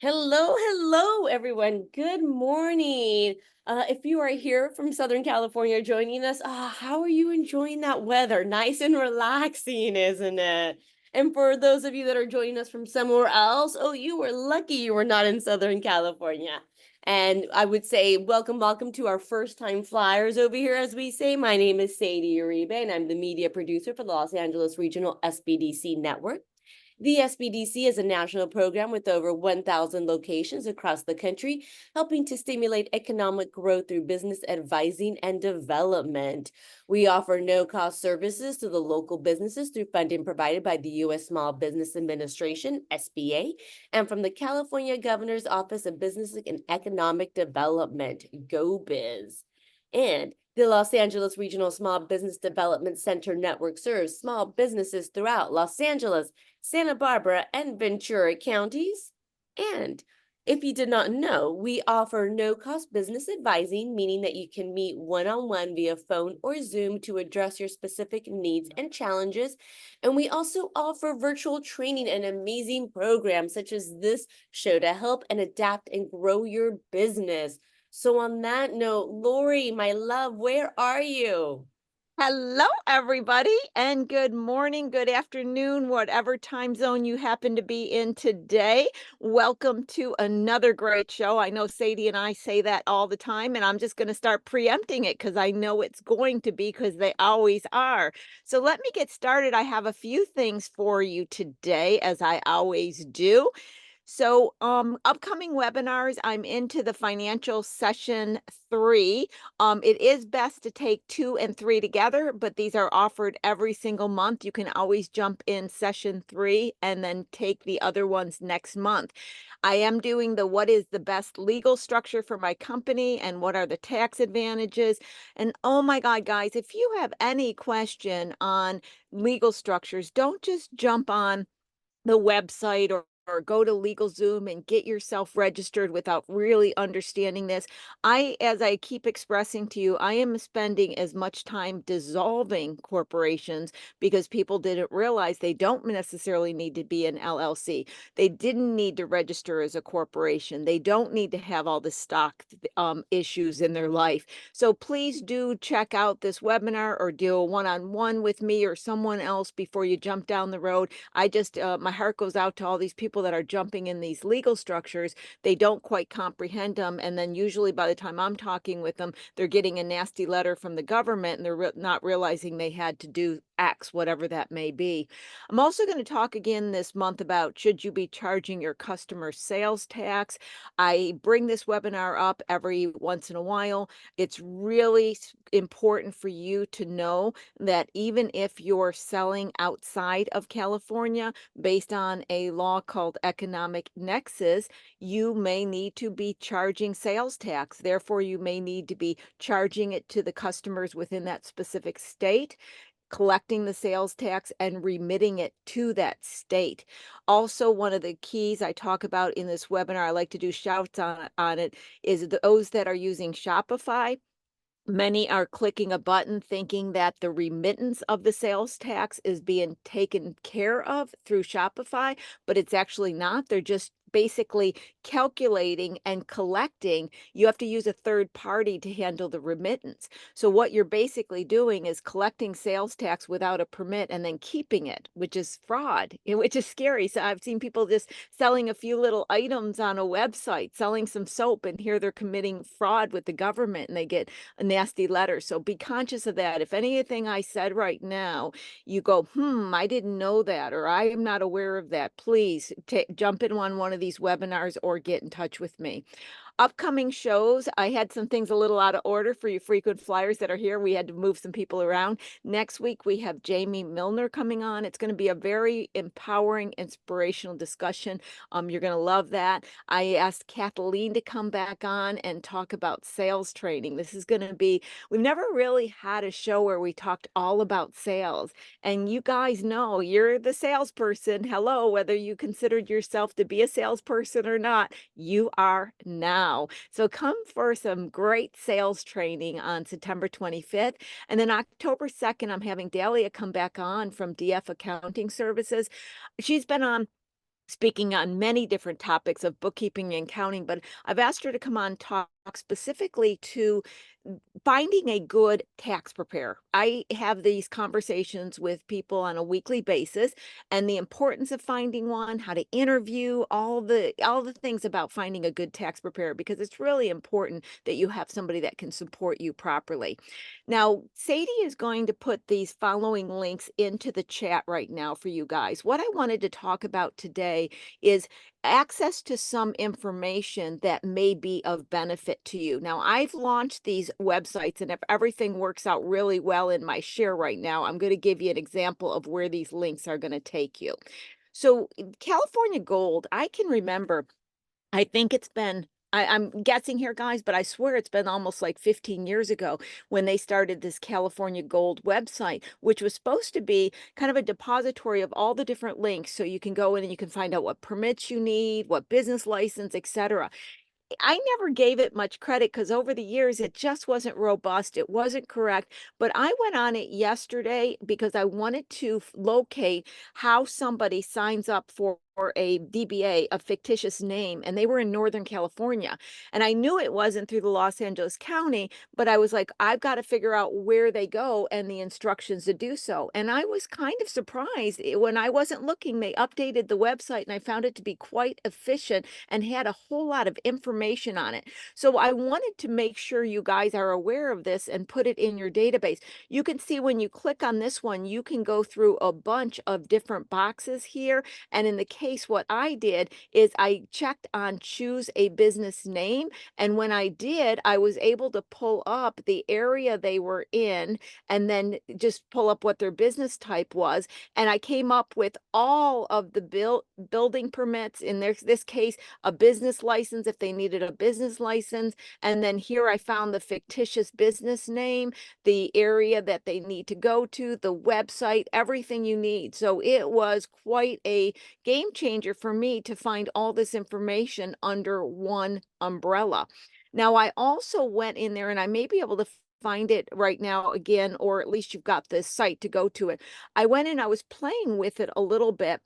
Hello, everyone. Good morning. If you are here from Southern California joining us, how are you enjoying that weather? Nice and relaxing, isn't it? And for those of you that are joining us from somewhere else, oh, you were lucky you were not in Southern California. And I would say, welcome to our first time flyers over here, as we say. My name is Sadie Uribe, and I'm the media producer for the Los Angeles Regional SBDC Network. The SBDC is a national program with over 1,000 locations across the country, helping to stimulate economic growth through business advising and development. We offer no-cost services to the local businesses through funding provided by the U.S. Small Business Administration, SBA, and from the California Governor's Office of Business and Economic Development, GoBiz. And the Los Angeles Regional Small Business Development Center Network serves small businesses throughout Los Angeles, Santa Barbara, and Ventura counties. And if you did not know, we offer no-cost business advising, meaning that you can meet one-on-one via phone or Zoom to address your specific needs and challenges. And we also offer virtual training and amazing programs such as this show to help and adapt and grow your business. So on that note, Lori, my love, where are you? Hello, everybody, and good morning, good afternoon, whatever time zone you happen to be in today. Welcome to another great show. I know Sadie and I say that all the time, and I'm just going to start preempting it because I know it's going to be because they always are. So let me get started. I have a few things for you today, as I always do. So, upcoming webinars, I'm into the financial session 3. It is best to take 2 and 3 together, but these are offered every single month. You can always jump in session 3 and then take the other ones next month. I am doing the what is the best legal structure for my company and what are the tax advantages. And oh my God, guys, if you have any question on legal structures, don't just jump on the website or go to LegalZoom and get yourself registered without really understanding this. As I keep expressing to you, I am spending as much time dissolving corporations because people didn't realize they don't necessarily need to be an LLC. They didn't need to register as a corporation. They don't need to have all the stock issues in their life. So please do check out this webinar or do a one-on-one with me or someone else before you jump down the road. My heart goes out to all these people that are jumping in these legal structures. They don't quite comprehend them. And then usually by the time I'm talking with them, they're getting a nasty letter from the government and they're not realizing they had to do X, whatever that may be. I'm also going to talk again this month about should you be charging your customer sales tax. I bring this webinar up every once in a while. It's really important for you to know that even if you're selling outside of California, based on a law called economic nexus, you may need to be charging sales tax. Therefore, you may need to be charging it to the customers within that specific state, collecting the sales tax and remitting it to that state. Also, one of the keys I talk about in this webinar, I like to do shouts on it, is those that are using Shopify. Many are clicking a button thinking that the remittance of the sales tax is being taken care of through Shopify, but it's actually not. They're just basically calculating and collecting. You have to use a third party to handle the remittance. So what you're basically doing is collecting sales tax without a permit and then keeping it, which is fraud, which is scary. So I've seen people just selling a few little items on a website, selling some soap, and here they're committing fraud with the government and they get a nasty letter. So be conscious of that. If anything I said right now, you go, I didn't know that, or I am not aware of that, please jump in on one of these webinars or get in touch with me. Upcoming shows, I had some things a little out of order for you frequent flyers that are here. We had to move some people around. Next week, we have Jamie Milner coming on. It's going to be a very empowering, inspirational discussion. You're going to love that. I asked Kathleen to come back on and talk about sales training. This is going to be, we've never really had a show where we talked all about sales. And you guys know you're the salesperson. Hello, whether you considered yourself to be a salesperson or not, you are now. So come for some great sales training on September 25th. And then October 2nd, I'm having Dahlia come back on from DF Accounting Services. She's been on speaking on many different topics of bookkeeping and accounting, but I've asked her to come on talk specifically to finding a good tax preparer. I have these conversations with people on a weekly basis and the importance of finding one, how to interview, all the things about finding a good tax preparer because it's really important that you have somebody that can support you properly. Now, Sadie is going to put these following links into the chat right now for you guys. What I wanted to talk about today is access to some information that may be of benefit to you. Now, I've launched these websites, and if everything works out really well in my share right now, I'm going to give you an example of where these links are going to take you. So, California Gold, I can remember I think it's been I'm guessing here, guys, but I swear it's been almost like 15 years ago when they started this California Gold website, which was supposed to be kind of a depository of all the different links. So you can go in and you can find out what permits you need, what business license, etc. I never gave it much credit because over the years it just wasn't robust. It wasn't correct. But I went on it yesterday because I wanted to locate how somebody signs up for a DBA, a fictitious name, and they were in Northern California. And I knew it wasn't through the Los Angeles County, but I was like, I've got to figure out where they go and the instructions to do so. And I was kind of surprised when I wasn't looking, they updated the website and I found it to be quite efficient and had a whole lot of information on it. So I wanted to make sure you guys are aware of this and put it in your database. You can see when you click on this one, you can go through a bunch of different boxes here. And in the case, what I did is I checked on choose a business name. And when I did, I was able to pull up the area they were in and then just pull up what their business type was. And I came up with all of the building permits in this case, a business license if they needed a business license. And then here I found the fictitious business name, the area that they need to go to, the website, everything you need. So it was quite a game changer for me to find all this information under one umbrella. Now, I also went in there and I may be able to find it right now again, or at least you've got the site to go to it. I went in, I was playing with it a little bit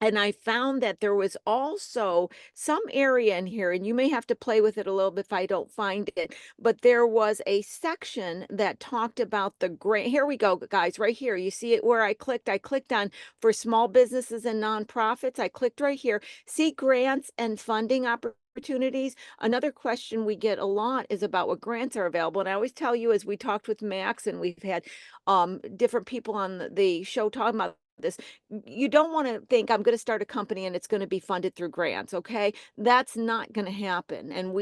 and I found that there was also some area in here, and you may have to play with it a little bit if I don't find it, but there was a section that talked about the grant. Here we go, guys, right here. You see it where I clicked? I clicked on for small businesses and nonprofits. I clicked right here. See grants and funding opportunities. Another question we get a lot is about what grants are available. And I always tell you, as we talked with Max and we've had different people on the show talking about this, you don't want to think I'm going to start a company and it's going to be funded through grants. Okay. That's not going to happen. And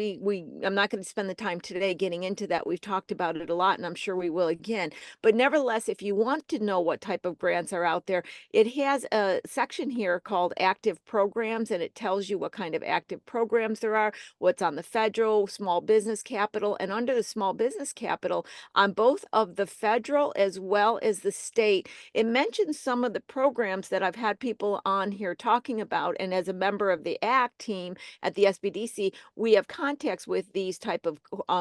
I'm not going to spend the time today getting into that. We've talked about it a lot and I'm sure we will again, but nevertheless, if you want to know what type of grants are out there, it has a section here called active programs and it tells you what kind of active programs there are, what's on the federal small business capital, and under the small business capital on both of the federal as well as the state, it mentions some of the programs that I've had people on here talking about. And as a member of the ACT team at the SBDC, we have contacts with these type of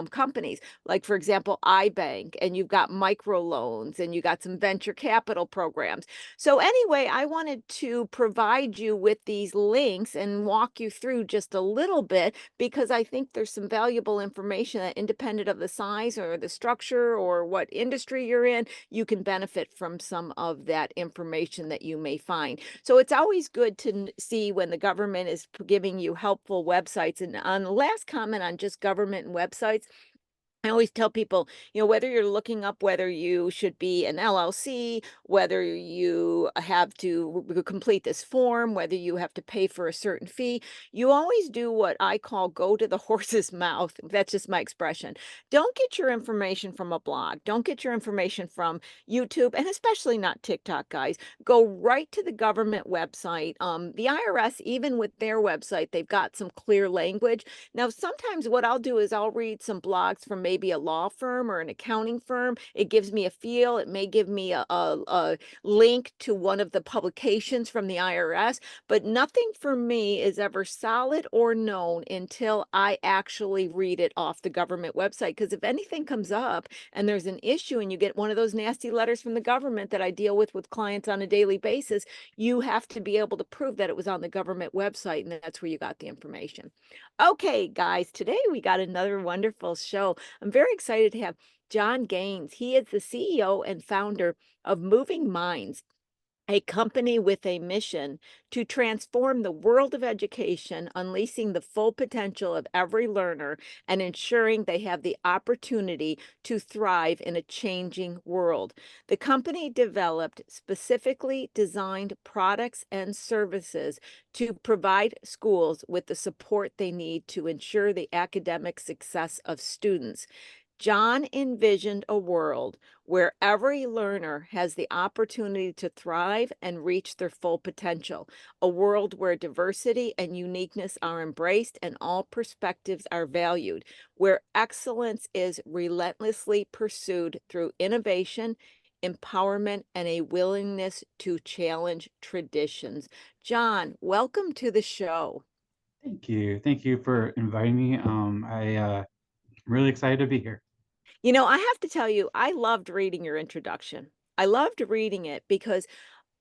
companies, like for example, iBank, and you've got microloans and you got some venture capital programs. So anyway, I wanted to provide you with these links and walk you through just a little bit because I think there's some valuable information that independent of the size or the structure or what industry you're in, you can benefit from some of that information that you may find. So it's always good to see when the government is giving you helpful websites. And on the last comment on just government and websites, I always tell people, whether you're looking up whether you should be an LLC, whether you have to complete this form, whether you have to pay for a certain fee, you always do what I call go to the horse's mouth. That's just my expression. Don't get your information from a blog. Don't get your information from YouTube, and especially not TikTok, guys. Go right to the government website. The IRS, even with their website, they've got some clear language. Now, sometimes what I'll do is I'll read some blogs from maybe maybe a law firm or an accounting firm. It gives me a feel. It may give me a link to one of the publications from the IRS, but nothing for me is ever solid or known until I actually read it off the government website. Because if anything comes up and there's an issue and you get one of those nasty letters from the government that I deal with clients on a daily basis, you have to be able to prove that it was on the government website and that's where you got the information. Okay, guys, today we got another wonderful show. I'm very excited to have John Gaines. He is the CEO and founder of Moving Minds, a company with a mission to transform the world of education, unleashing the full potential of every learner and ensuring they have the opportunity to thrive in a changing world. The company developed specifically designed products and services to provide schools with the support they need to ensure the academic success of students. John envisioned a world where every learner has the opportunity to thrive and reach their full potential, a world where diversity and uniqueness are embraced and all perspectives are valued, where excellence is relentlessly pursued through innovation, empowerment, and a willingness to challenge traditions. John, welcome to the show. Thank you. Thank you for inviting me. Really excited to be here. You know, I have to tell you, I loved reading your introduction. I loved reading it because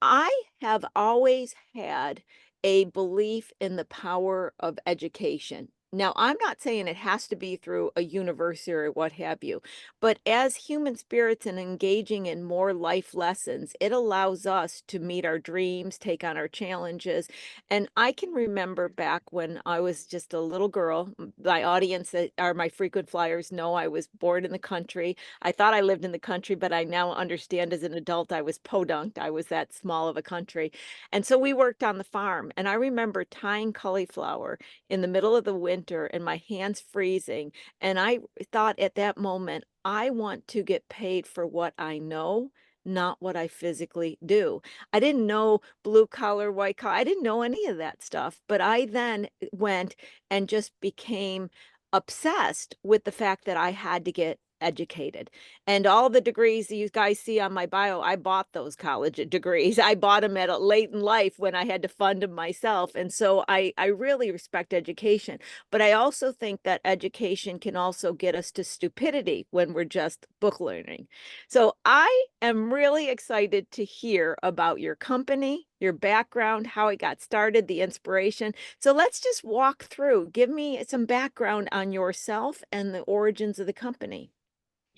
I have always had a belief in the power of education. Now, I'm not saying it has to be through a university or what have you, but as human spirits and engaging in more life lessons, it allows us to meet our dreams, take on our challenges. And I can remember back when I was just a little girl, my audience that are my frequent flyers know I was born in the country. I thought I lived in the country, but I now understand as an adult I was podunked. I was that small of a country. And so we worked on the farm. And I remember tying cauliflower in the middle of the winter and my hands freezing. And I thought at that moment, I want to get paid for what I know, not what I physically do. I didn't know blue collar, white collar. I didn't know any of that stuff. But I then went and just became obsessed with the fact that I had to get educated. And all the degrees that you guys see on my bio, I bought those college degrees. I bought them at a late in life when I had to fund them myself. And so I really respect education. But I also think that education can also get us to stupidity when we're just book learning. So I am really excited to hear about your company, your background, how it got started, the inspiration. So let's just walk through. Give me some background on yourself and the origins of the company.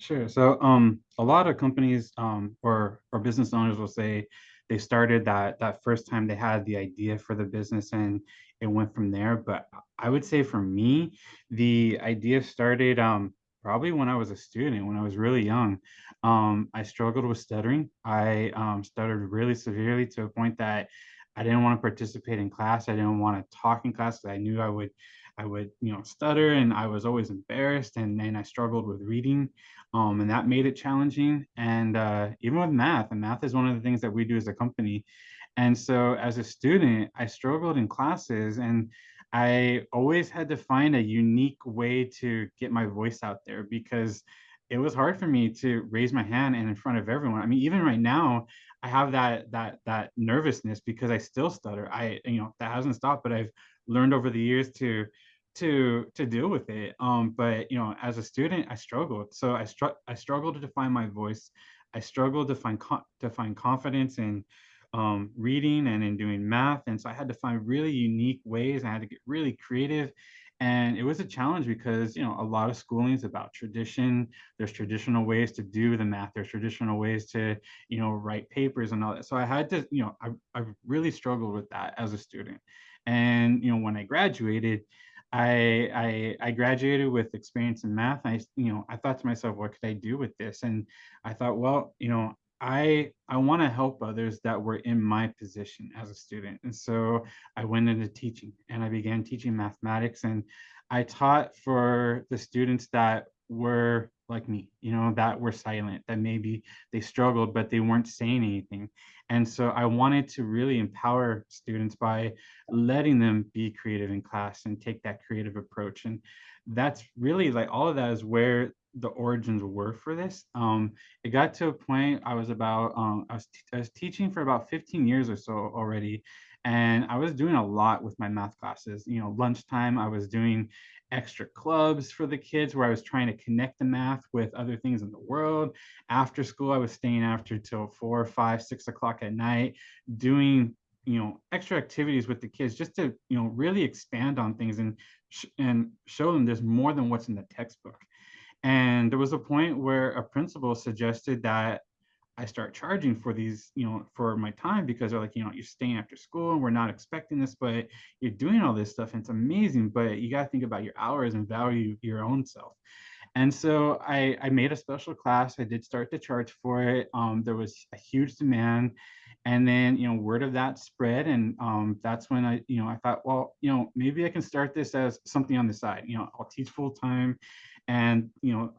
Sure. So, a lot of companies, or business owners will say they started that first time they had the idea for the business and it went from there. But I would say for me, the idea started probably when I was a student, when I was really young. I struggled with stuttering. I stuttered really severely to a point that I didn't want to participate in class. I didn't want to talk in class. I knew I would, stutter, and I was always embarrassed, and I struggled with reading, and that made it challenging. And even with math, and math is one of the things that we do as a company. And so as a student, I struggled in classes, and I always had to find a unique way to get my voice out there because it was hard for me to raise my hand and in front of everyone. I mean, even right now, I have that nervousness because I still stutter. That hasn't stopped, but I've learned over the years to deal with it. But as a student, I struggled. So I struggled to find my voice. I struggled to find confidence in reading and in doing math. And so I had to find really unique ways. I had to get really creative. And it was a challenge because a lot of schooling is about tradition. There's traditional ways to do the math. There's traditional ways to write papers and all that. So I had to I really struggled with that as a student. And when I graduated, I graduated with experience in math. I thought to myself, what could I do with this? And I thought, well, I want to help others that were in my position as a student. And so I went into teaching and I began teaching mathematics, and I taught for the students that were like me, that were silent, that maybe they struggled, but they weren't saying anything. And so I wanted to really empower students by letting them be creative in class and take that creative approach. And that's really, like, all of that is where the origins were for this. It got to a point I was about I was teaching for about 15 years or so already, and I was doing a lot with my math classes. You know, lunchtime I was doing extra clubs for the kids where I was trying to connect the math with other things in the world. After school, I was staying after till 4, 5, 6 o'clock at night, doing extra activities with the kids just to really expand on things and show them there's more than what's in the textbook. And there was a point where a principal suggested that I start charging for these, for my time, because they're like, you're staying after school and we're not expecting this, but you're doing all this stuff and it's amazing, but you got to think about your hours and value your own self. And so I made a special class. I did start to charge for it. There was a huge demand. And then, word of that spread. And that's when I thought, well, maybe I can start this as something on the side. I'll teach full time, and,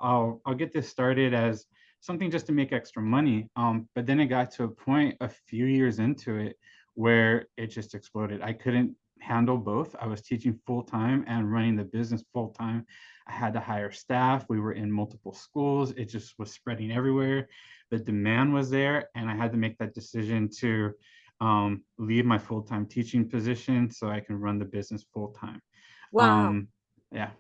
I'll get this started as something just to make extra money. But then it got to a point a few years into it where it just exploded. I couldn't handle both. I was teaching full time and running the business full time. I had to hire staff. We were in multiple schools. It just was spreading everywhere. The demand was there, and I had to make that decision to leave my full-time teaching position so I can run the business full-time. Wow. Um, yeah.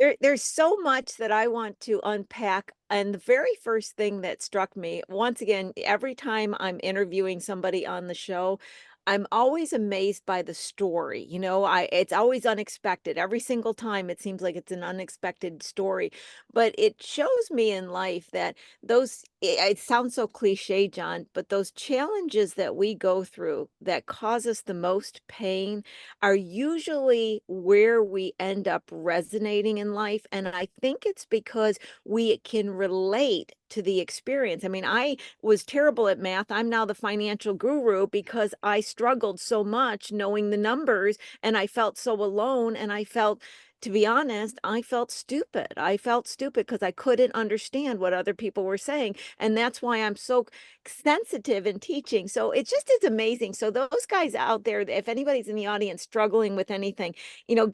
Yeah. There's so much that I want to unpack. And the very first thing that struck me, once again, every time I'm interviewing somebody on the show, I'm always amazed by the story. It's always unexpected. Every single time it seems like it's an unexpected story. But it shows me in life that it sounds so cliche, John, but those challenges that we go through that cause us the most pain are usually where we end up resonating in life. And I think it's because we can relate to the experience. I mean, I was terrible at math. I'm now the financial guru because I struggled so much knowing the numbers, and I felt so alone, and to be honest, I felt stupid. I felt stupid because I couldn't understand what other people were saying. And that's why I'm so sensitive in teaching. So it just is amazing. So those guys out there, if anybody's in the audience struggling with anything,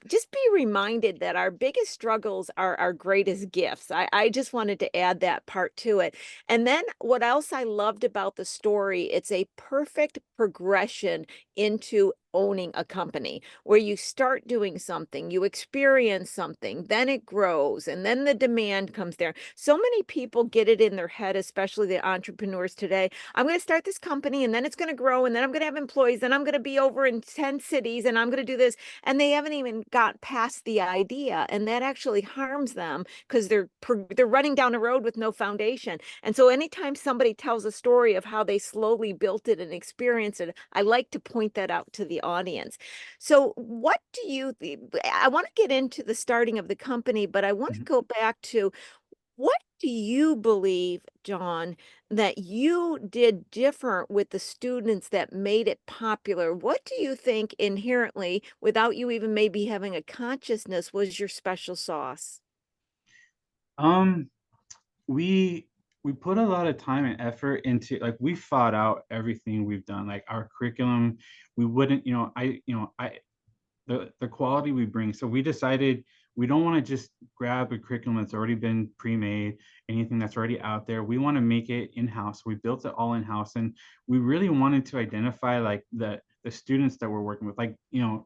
just be reminded that our biggest struggles are our greatest gifts. I just wanted to add that part to it. And then what else I loved about the story, it's a perfect progression into owning a company where you start doing something, you experience something, then it grows, and then the demand comes there. So many people get it in their head, especially the entrepreneurs today. I'm going to start this company, and then it's going to grow, and then I'm going to have employees, and I'm going to be over in 10 cities, and I'm going to do this. And they haven't even got past the idea. And that actually harms them because they're running down a road with no foundation. And so anytime somebody tells a story of how they slowly built it and experienced it, I like to point that out to the audience. So what do you, I want to get into the starting of the company, but I want to Mhm. go back to, what do you believe, John, that you did different with the students that made it popular? What do you think inherently, without you even maybe having a consciousness, was your special sauce? Um, we we put a lot of time and effort into, like, we thought out everything we've done, like our curriculum. We wouldn't, I the quality we bring. So we decided we don't want to just grab a curriculum that's already been pre-made, anything that's already out there. We want to make it in-house. We built it all in-house, and we really wanted to identify like the students that we're working with. Like,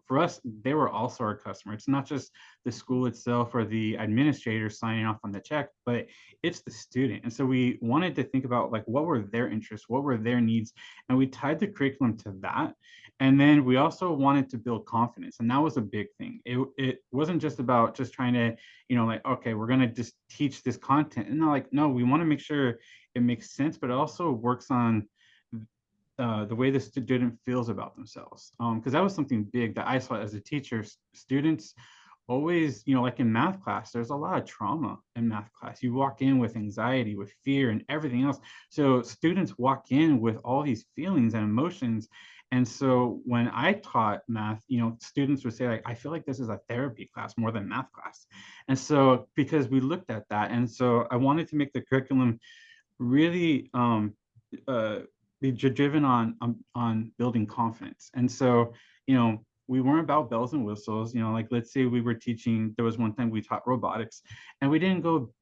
for us, they were also our customer. It's not just the school itself or the administrator signing off on the check, but it's the student. And so we wanted to think about like what were their interests, what were their needs, and we tied the curriculum to that. And then we also wanted to build confidence, and that was a big thing. It wasn't just about just trying to, like, okay, we're gonna just teach this content, and like, no, we want to make sure it makes sense, but it also works on the way the student feels about themselves. Because that was something big that I saw as a teacher. Students always, like in math class, there's a lot of trauma in math class. You walk in with anxiety, with fear, and everything else. So students walk in with all these feelings and emotions. And so when I taught math, students would say, like, I feel like this is a therapy class more than math class. And so because we looked at that, and so I wanted to make the curriculum really uh, be driven on building confidence. And so, we weren't about bells and whistles. Like let's say we were teaching, there was one time we taught robotics, and we didn't go,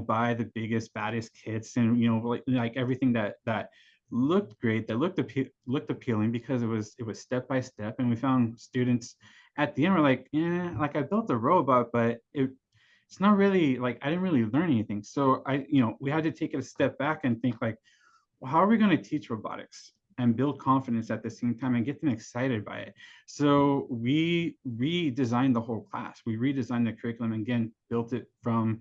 buy the biggest, baddest kits, and like everything that looked great, that looked appealing, because it was step by step. And we found students at the end were like, yeah, like I built a robot, but it's not really like, I didn't really learn anything. So we had to take it a step back and think like, well, how are we going to teach robotics and build confidence at the same time and get them excited by it? So we redesigned the whole class. We redesigned the curriculum and again, built it from,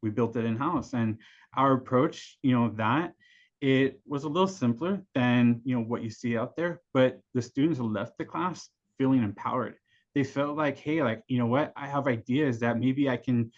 we built it in-house. And our approach, that it was a little simpler than, what you see out there, but the students left the class feeling empowered. They felt like, hey, like, you know what, I have ideas that maybe I can,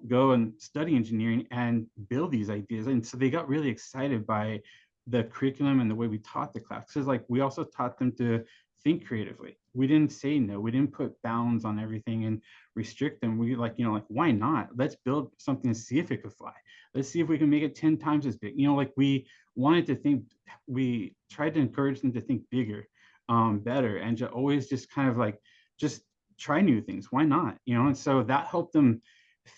go and study engineering and build these ideas. And so they got really excited by the curriculum and the way we taught the class. Because like we also taught them to think creatively. We didn't say no. We didn't put bounds on everything and restrict them. We like, like, why not? Let's build something and see if it could fly. Let's see if we can make it 10 times as big. Like we wanted to think, we tried to encourage them to think bigger, better, and to always just kind of like, just try new things. Why not? And so that helped them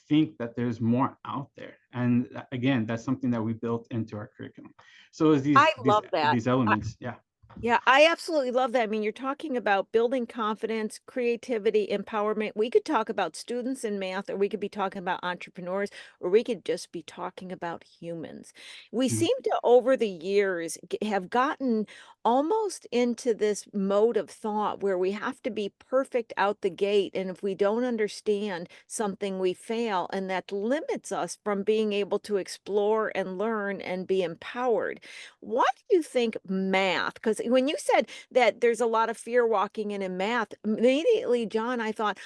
think that there's more out there. And again, that's something that we built into our curriculum. So as these I these love that. these elements, yeah. Yeah, I absolutely love that. I mean, you're talking about building confidence, creativity, empowerment. We could talk about students in math, or we could be talking about entrepreneurs, or we could just be talking about humans. We Mhm. seem to, over the years, have gotten almost into this mode of thought where we have to be perfect out the gate. And if we don't understand something, we fail. And that limits us from being able to explore and learn and be empowered. Why do you think math? Because when you said that there's a lot of fear walking in math, immediately, John, I thought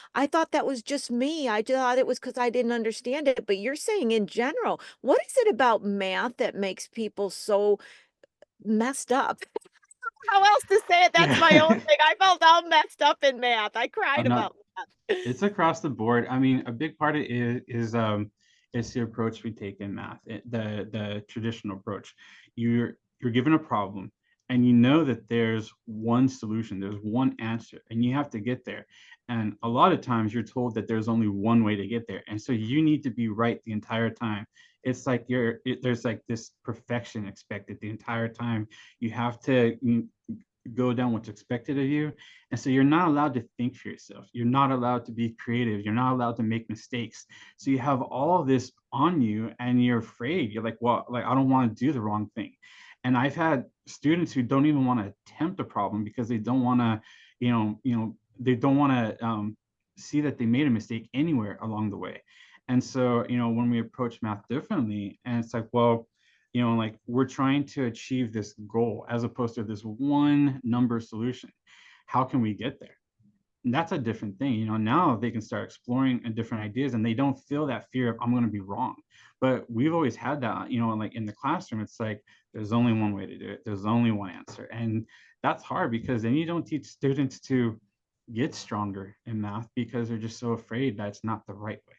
that was just me. I just thought it was because I didn't understand it. But you're saying in general, what is it about math that makes people so messed up? How else to say it? That's my own Yeah. thing. I felt all messed up in math. I cried No, about math. it's across the board. I mean, a big part of it is the approach we take in math, the traditional approach. You're given a problem, and you know that there's one solution, there's one answer, and you have to get there. And a lot of times you're told that there's only one way to get there, and so you need to be right the entire time. It's like there's like this perfection expected the entire time. You have to go down what's expected of you. And so you're not allowed to think for yourself. You're not allowed to be creative. You're not allowed to make mistakes. So you have all this on you and you're afraid. You're like, well, like, I don't want to do the wrong thing. And I've had students who don't even want to attempt a problem because they don't want to, they don't want to see that they made a mistake anywhere along the way. And so, when we approach math differently, and it's like, well, like we're trying to achieve this goal as opposed to this one number solution. How can we get there? And that's a different thing. Now they can start exploring different ideas and they don't feel that fear of I'm going to be wrong. But we've always had that, like in the classroom, it's like there's only one way to do it. There's only one answer. And that's hard because then you don't teach students to get stronger in math because they're just so afraid that it's not the right way.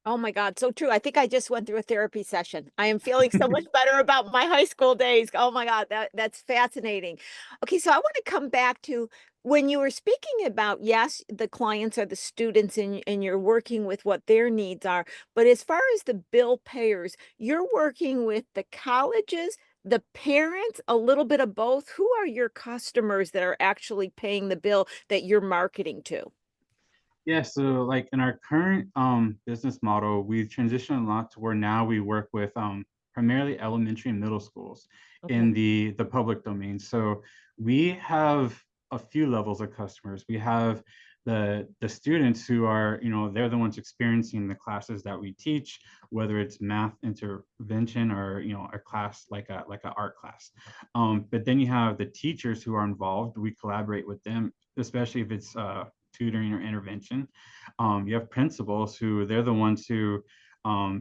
Oh my God, so true. I think I just went through a therapy session. I am feeling so much better about my high school days. Oh my God, that's fascinating. Okay, so I want to come back to when you were speaking about, yes, the clients are the students and you're working with what their needs are. But as far as the bill payers, you're working with the colleges, the parents, a little bit of both. Who are your customers that are actually paying the bill that you're marketing to? Yeah, so like in our current business model, we've transitioned a lot to where now we work with primarily elementary and middle schools in Okay. the public domain. So we have a few levels of customers. We have the students who are, they're the ones experiencing the classes that we teach, whether it's math intervention or, a class like a art class. But then you have the teachers who are involved. We collaborate with them, especially if it's tutoring or intervention. You have principals who they're the ones who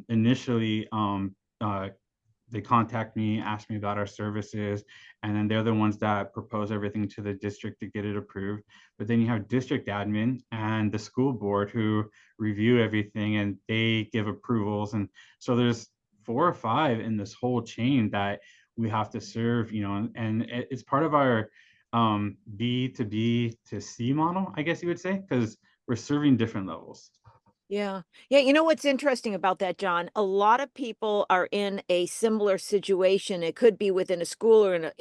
initially uh, they contact me, ask me about our services, and then they're the ones that propose everything to the district to get it approved. But then you have district admin and the school board who review everything and they give approvals. And so there's 4 or 5 in this whole chain that we have to serve, and it's part of our B to B to C model, I guess you would say, because we're serving different levels. Yeah. Yeah, you know what's interesting about that, John? A lot of people are in a similar situation. It could be within a school or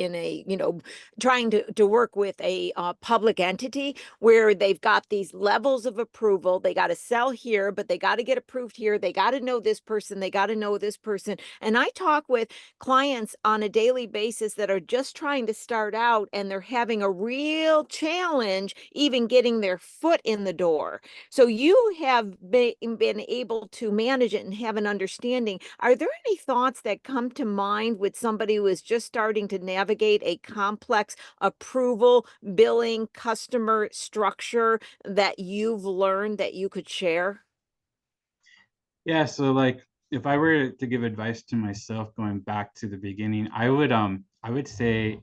trying to work with a public entity where they've got these levels of approval. They got to sell here, but they got to get approved here. They got to know this person. They got to know this person. And I talk with clients on a daily basis that are just trying to start out and they're having a real challenge even getting their foot in the door. So you have been able to manage it and have an understanding. Are there any thoughts that come to mind with somebody who is just starting to navigate a complex approval, billing, customer structure that you've learned that you could share? Yeah, so like if I were to give advice to myself going back to the beginning, I would say,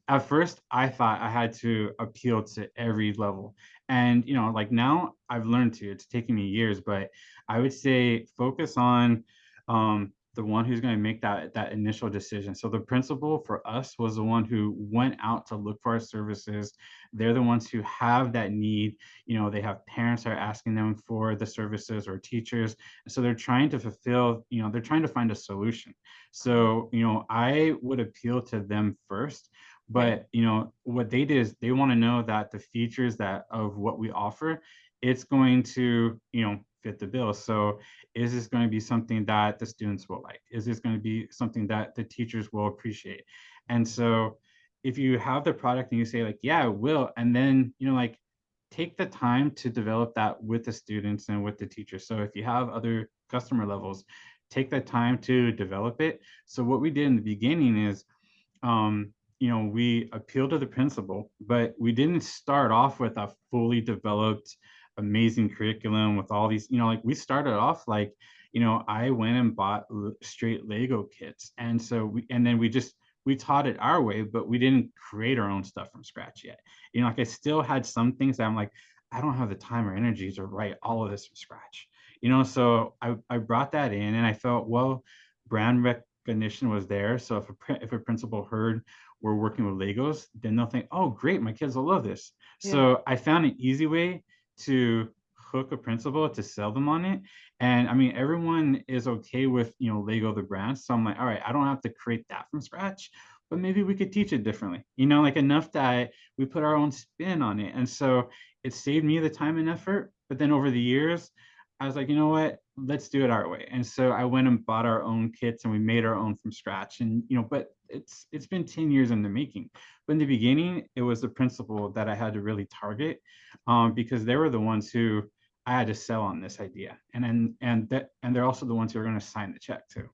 at first I thought I had to appeal to every level. And like now I've learned to, it's taken me years, but I would say focus on the one who's going to make that initial decision. So the principal for us was the one who went out to look for our services. They're the ones who have that need. They have parents that are asking them for the services or teachers, so they're trying to fulfill, they're trying to find a solution. So I would appeal to them first, Okay. but what they did is they want to know that the features that of what we offer, it's going to fit the bill. So is this going to be something that the students will like? Is this going to be something that the teachers will appreciate? And so if you have the product and you say like, yeah, it will, and then like take the time to develop that with the students and with the teachers. So if you have other customer levels, take that time to develop it. So what we did in the beginning is, we appealed to the principal, but we didn't start off with a fully developed, amazing curriculum with all these, like we started off like, I went and bought straight Lego kits. And so and then we taught it our way, but we didn't create our own stuff from scratch yet. Like I still had some things that I'm like, I don't have the time or energy to write all of this from scratch. So I brought that in and I felt, well, brand recognition was there. So if a principal heard we're working with Legos, then they'll think, oh, great, my kids will love this. Yeah. So I found an easy way to hook a principal to sell them on it. And I mean, everyone is okay with, Lego, the brand. So I'm like, all right, I don't have to create that from scratch, but maybe we could teach it differently, like enough that we put our own spin on it. And so it saved me the time and effort. But then over the years, I was like, you know what? Let's do it our way. And so I went and bought our own kits and we made our own from scratch. And but it's been 10 years in the making. But in the beginning, it was the principal that I had to really target, because they were the ones who I had to sell on this idea. And they're also the ones who are going to sign the check too.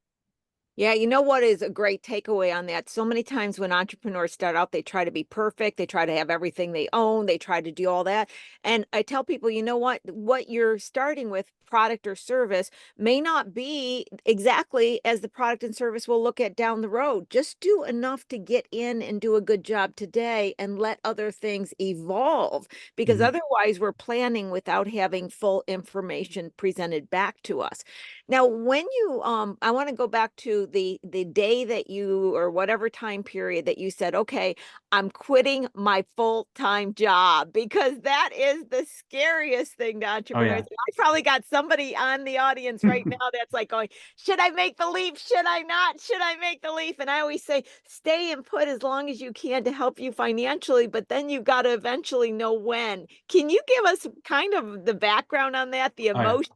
Yeah, you know what is a great takeaway on that? So many times when entrepreneurs start out, they try to be perfect. They try to have everything they own. They try to do all that. And I tell people, you know what you're starting with, product or service, may not be exactly as the product and service we'll look at down the road. Just do enough to get in and do a good job today and let other things evolve, because Mhm. otherwise we're planning without having full information presented back to us. Now, when you I want to go back to the day that you, or whatever time period that you said, okay, I'm quitting my full-time job, because that is the scariest thing to Oh entrepreneurs. yeah. I probably got somebody on the audience right now that's like going, should I make the leap? Should I not? Should I make the leap? And I always say, stay and put as long as you can to help you financially, but then you've got to eventually know when. Can you give us kind of the background on that, the Oh yeah. emotions?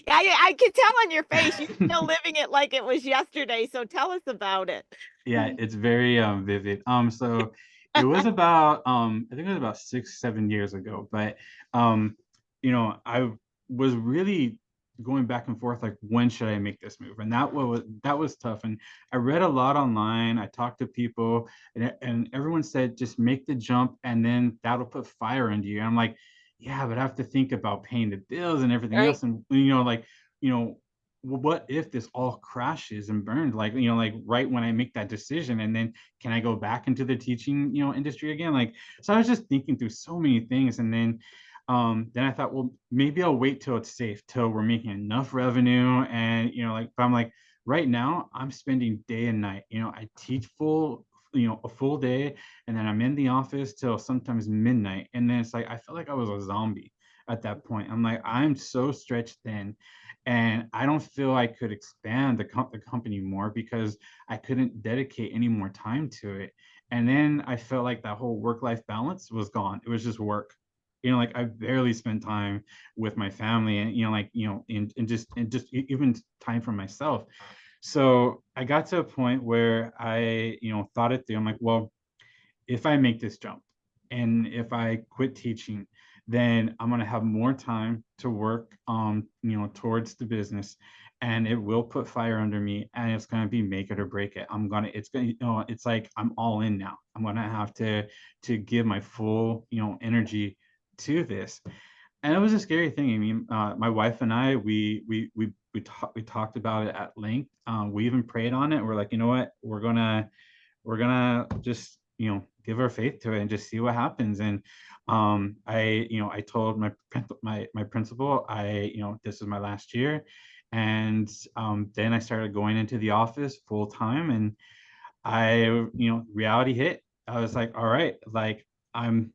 I can tell on your face you're still living it like it was yesterday, so tell us about it. Yeah, it's very vivid. So it was about I think it was about 6, 7 years ago, but um, I was really going back and forth like when should I make this move? And that was tough. And I read a lot online, I talked to people, and everyone said just make the jump and then that'll put fire into you. And I'm like, yeah, but I have to think about paying the bills and everything Right. else. And you know, what if this all crashes and burns like like right when I make that decision, and then can I go back into the teaching industry again? Like, so I was just thinking through so many things, and then I thought, well, maybe I'll wait till it's safe, till we're making enough revenue. And like, but I'm like, right now I'm spending day and night. I teach a full day, and then I'm in the office till sometimes midnight. And then it's like I felt like I was a zombie at that point. I'm like, I'm so stretched thin, and I don't feel I could expand the company more because I couldn't dedicate any more time to it. And then I felt like that whole work-life balance was gone. It was just work. Like I barely spent time with my family, and even time for myself. So I got to a point where I, thought it through. I'm like, well, if I make this jump and if I quit teaching, then I'm gonna have more time to work towards the business, and it will put fire under me, and it's gonna be make it or break it. It's gonna, it's like I'm all in now. I'm gonna have to give my full, energy to this. And it was a scary thing. I mean, my wife and I, we talked about it at length. We even prayed on it. We're like, you know what, we're gonna just give our faith to it and just see what happens. And I told my principal, this is my last year. And then I started going into the office full time, and reality hit. I was like, all right, like I'm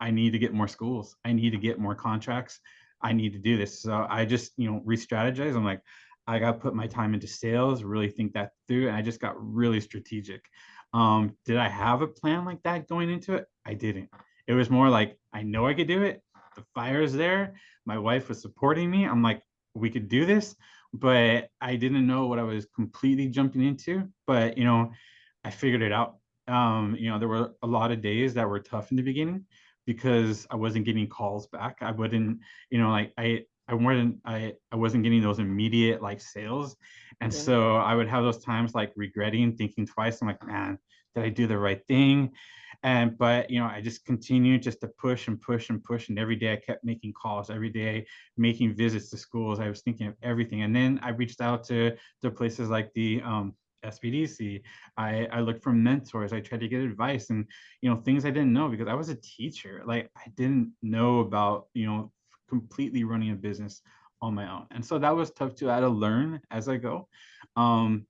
I need to get more schools. I need to get more contracts. I need to do this. So I just, re-strategize. I'm like, I got to put my time into sales, really think that through. And I just got really strategic. Did I have a plan like that going into it? I didn't. It was more like, I know I could do it. The fire is there. My wife was supporting me. I'm like, we could do this, but I didn't know what I was completely jumping into. But, I figured it out. There were a lot of days that were tough in the beginning because I wasn't getting calls back. I wouldn't, like I wasn't getting those immediate like sales. And Yeah. so I would have those times like regretting, thinking twice. I'm like, man, did I do the right thing? But I just continued just to push and push and push. And every day I kept making calls, every day making visits to schools. I was thinking of everything. And then I reached out to places like the SBDC. I looked for mentors. I tried to get advice, and things I didn't know because I was a teacher. Like I didn't know about completely running a business on my own, and so that was tough too. I had to learn as I go, and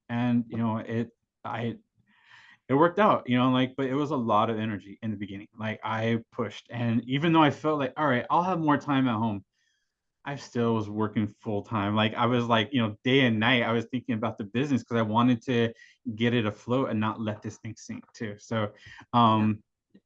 I it worked out, like, but it was a lot of energy in the beginning. Like I pushed, and even though I felt like, all right, I'll have more time at home, I still was working full time. Like I was like, day and night, I was thinking about the business because I wanted to get it afloat and not let this thing sink too. So, um,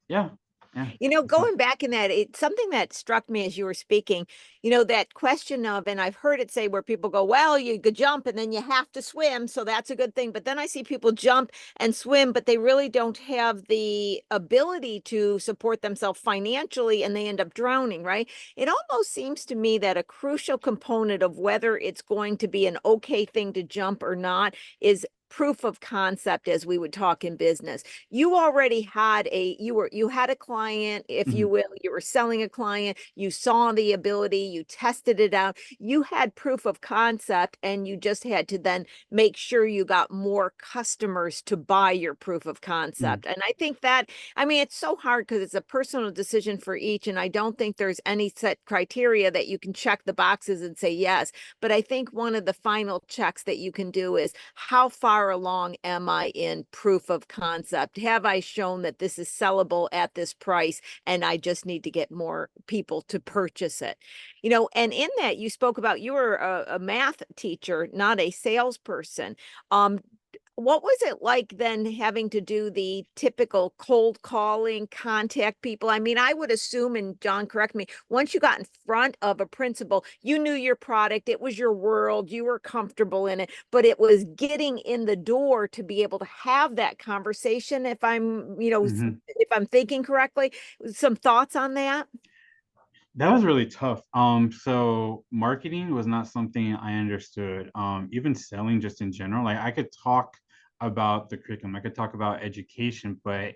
yeah, yeah. So, Going back in that, it's something that struck me as you were speaking, that question of, and I've heard it say where people go, well, you could jump and then you have to swim. So that's a good thing. But then I see people jump and swim, but they really don't have the ability to support themselves financially and they end up drowning, right? It almost seems to me that a crucial component of whether it's going to be an okay thing to jump or not is proof of concept, as we would talk in business. You already had you had a client, if you mhm, will, you were selling a client, you saw the ability, you tested it out, you had proof of concept, and you just had to then make sure you got more customers to buy your proof of mhm, concept. And I think that, I mean, it's so hard because it's a personal decision for each, and I don't think there's any set criteria that you can check the boxes and say yes. But I think one of the final checks that you can do is, how far along am I in proof of concept? Have I shown that this is sellable at this price and I just need to get more people to purchase it? And in that you spoke about, you were a math teacher, not a salesperson. Um, what was it like then having to do the typical cold calling, contact people? I mean, I would assume, and John, correct me, once you got in front of a principal, you knew your product, it was your world, you were comfortable in it, but it was getting in the door to be able to have that conversation. If I'm, mhm. if I'm thinking correctly, some thoughts on that? That was really tough. So marketing was not something I understood. Even selling just in general, like I could talk about the curriculum, I could talk about education, but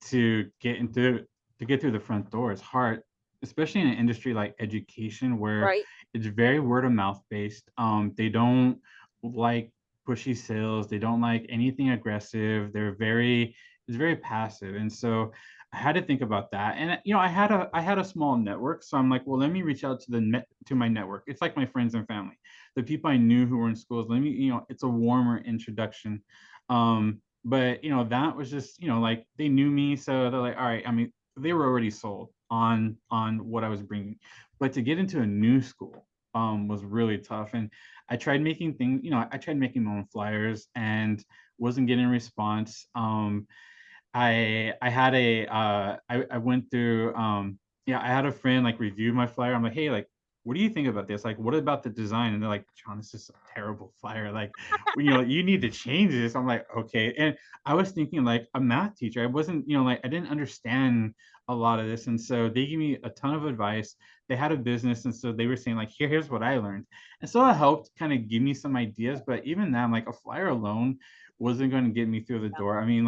to get into to get through the front door is hard, especially in an industry like education where Right. it's very word of mouth based. They don't like pushy sales, they don't like anything aggressive. It's very passive. And so I had to think about that. And I had a small network, so I'm like, well, let me reach out to my network. It's like my friends and family, the people I knew who were in schools. Let me, it's a warmer introduction. But, that was just, like they knew me. So they're like, all right. I mean, they were already sold on what I was bringing. But to get into a new school was really tough. And I tried making things, I tried making my own flyers and wasn't getting a response. I had I went through yeah, I had a friend like review my flyer. I'm like, hey, like, what do you think about this? Like, what about the design? And they're like, John, this is a terrible flyer. Like, well, you need to change this. I'm like, okay. And I was thinking like a math teacher. I wasn't, like I didn't understand a lot of this. And so they gave me a ton of advice. They had a business. And so they were saying, like, here's what I learned. And so it helped kind of give me some ideas. But even then, like a flyer alone wasn't going to get me through the door. I mean,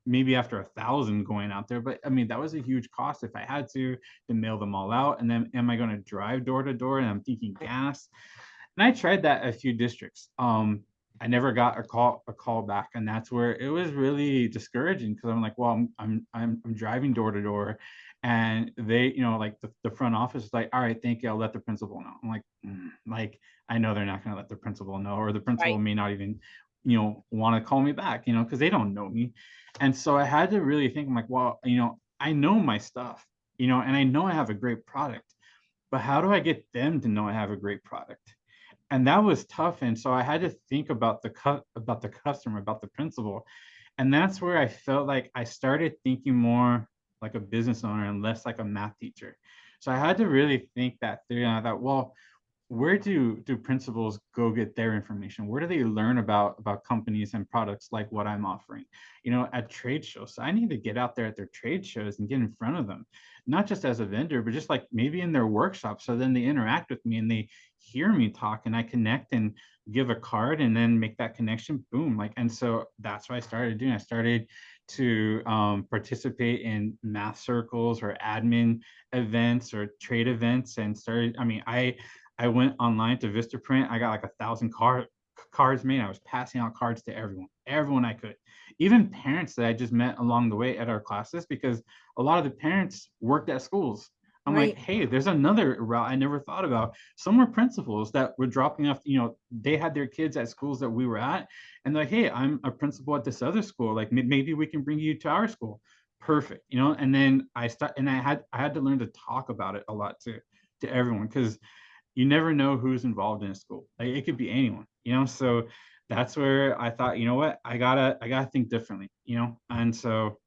maybe after 1,000 going out there, but I mean, that was a huge cost if I had to mail them all out. And then am I going to drive door to door? And I'm thinking gas. And I tried that a few districts. I never got a call back, and that's where it was really discouraging because I'm like, well, I'm driving door to door, and they, like the front office is like, all right, thank you, I'll let the principal know. I'm like, like I know they're not going to let the principal know, or the principal Right. may not even, want to call me back, because they don't know me. And so I had to really think, I'm like, well, I know my stuff, and I know I have a great product, but how do I get them to know I have a great product? And that was tough. And so I had to think about about the customer, about the principal. And that's where I felt like I started thinking more like a business owner and less like a math teacher. So I had to really think that through. And I thought, well, where do principals go get their information? Where do they learn about companies and products like what I'm offering, at trade shows? So I need to get out there at their trade shows and get in front of them, not just as a vendor, but just like maybe in their workshop. So then they interact with me and they hear me talk, and I connect and give a card and then make that connection. Boom. Like, and so that's what I started doing. I started to participate in math circles or admin events or trade events, and started, I went online to Vistaprint. I got like 1,000 cards made. I was passing out cards to everyone I could, even parents that I just met along the way at our classes, because a lot of the parents worked at schools. I'm like, Right. hey, there's another route I never thought about. Some were principals that were dropping off, they had their kids at schools that we were at. And like, hey, I'm a principal at this other school. Like maybe we can bring you to our school. Perfect. And then I had to learn to talk about it a lot to everyone, because you never know who's involved in a school. Like it could be anyone, So that's where I thought, you know what, I gotta think differently, And so,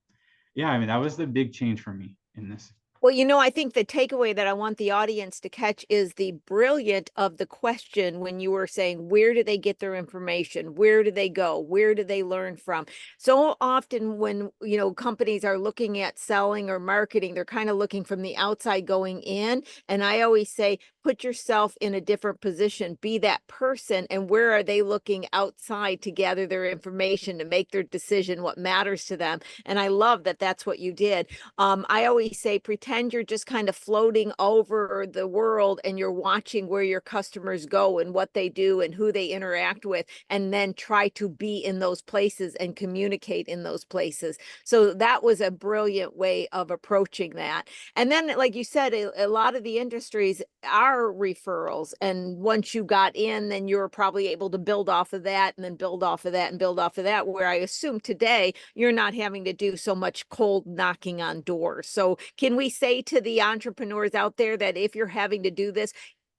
yeah, I mean, that was the big change for me in this. Well, I think the takeaway that I want the audience to catch is the brilliant of the question when you were saying, where do they get their information? Where do they go? Where do they learn from? So often when, companies are looking at selling or marketing, they're kind of looking from the outside going in. And I always say, put yourself in a different position, be that person. And where are they looking outside to gather their information, to make their decision, what matters to them? And I love that that's what you did. I always say, pretend you're just kind of floating over the world and you're watching where your customers go and what they do and who they interact with, and then try to be in those places and communicate in those places. So that was a brilliant way of approaching that. And then, like you said, a lot of the industries are referrals. And once you got in, then you were probably able to build off of that and then build off of that and build off of that, where I assume today you're not having to do so much cold knocking on doors. So can we say to the entrepreneurs out there that if you're having to do this,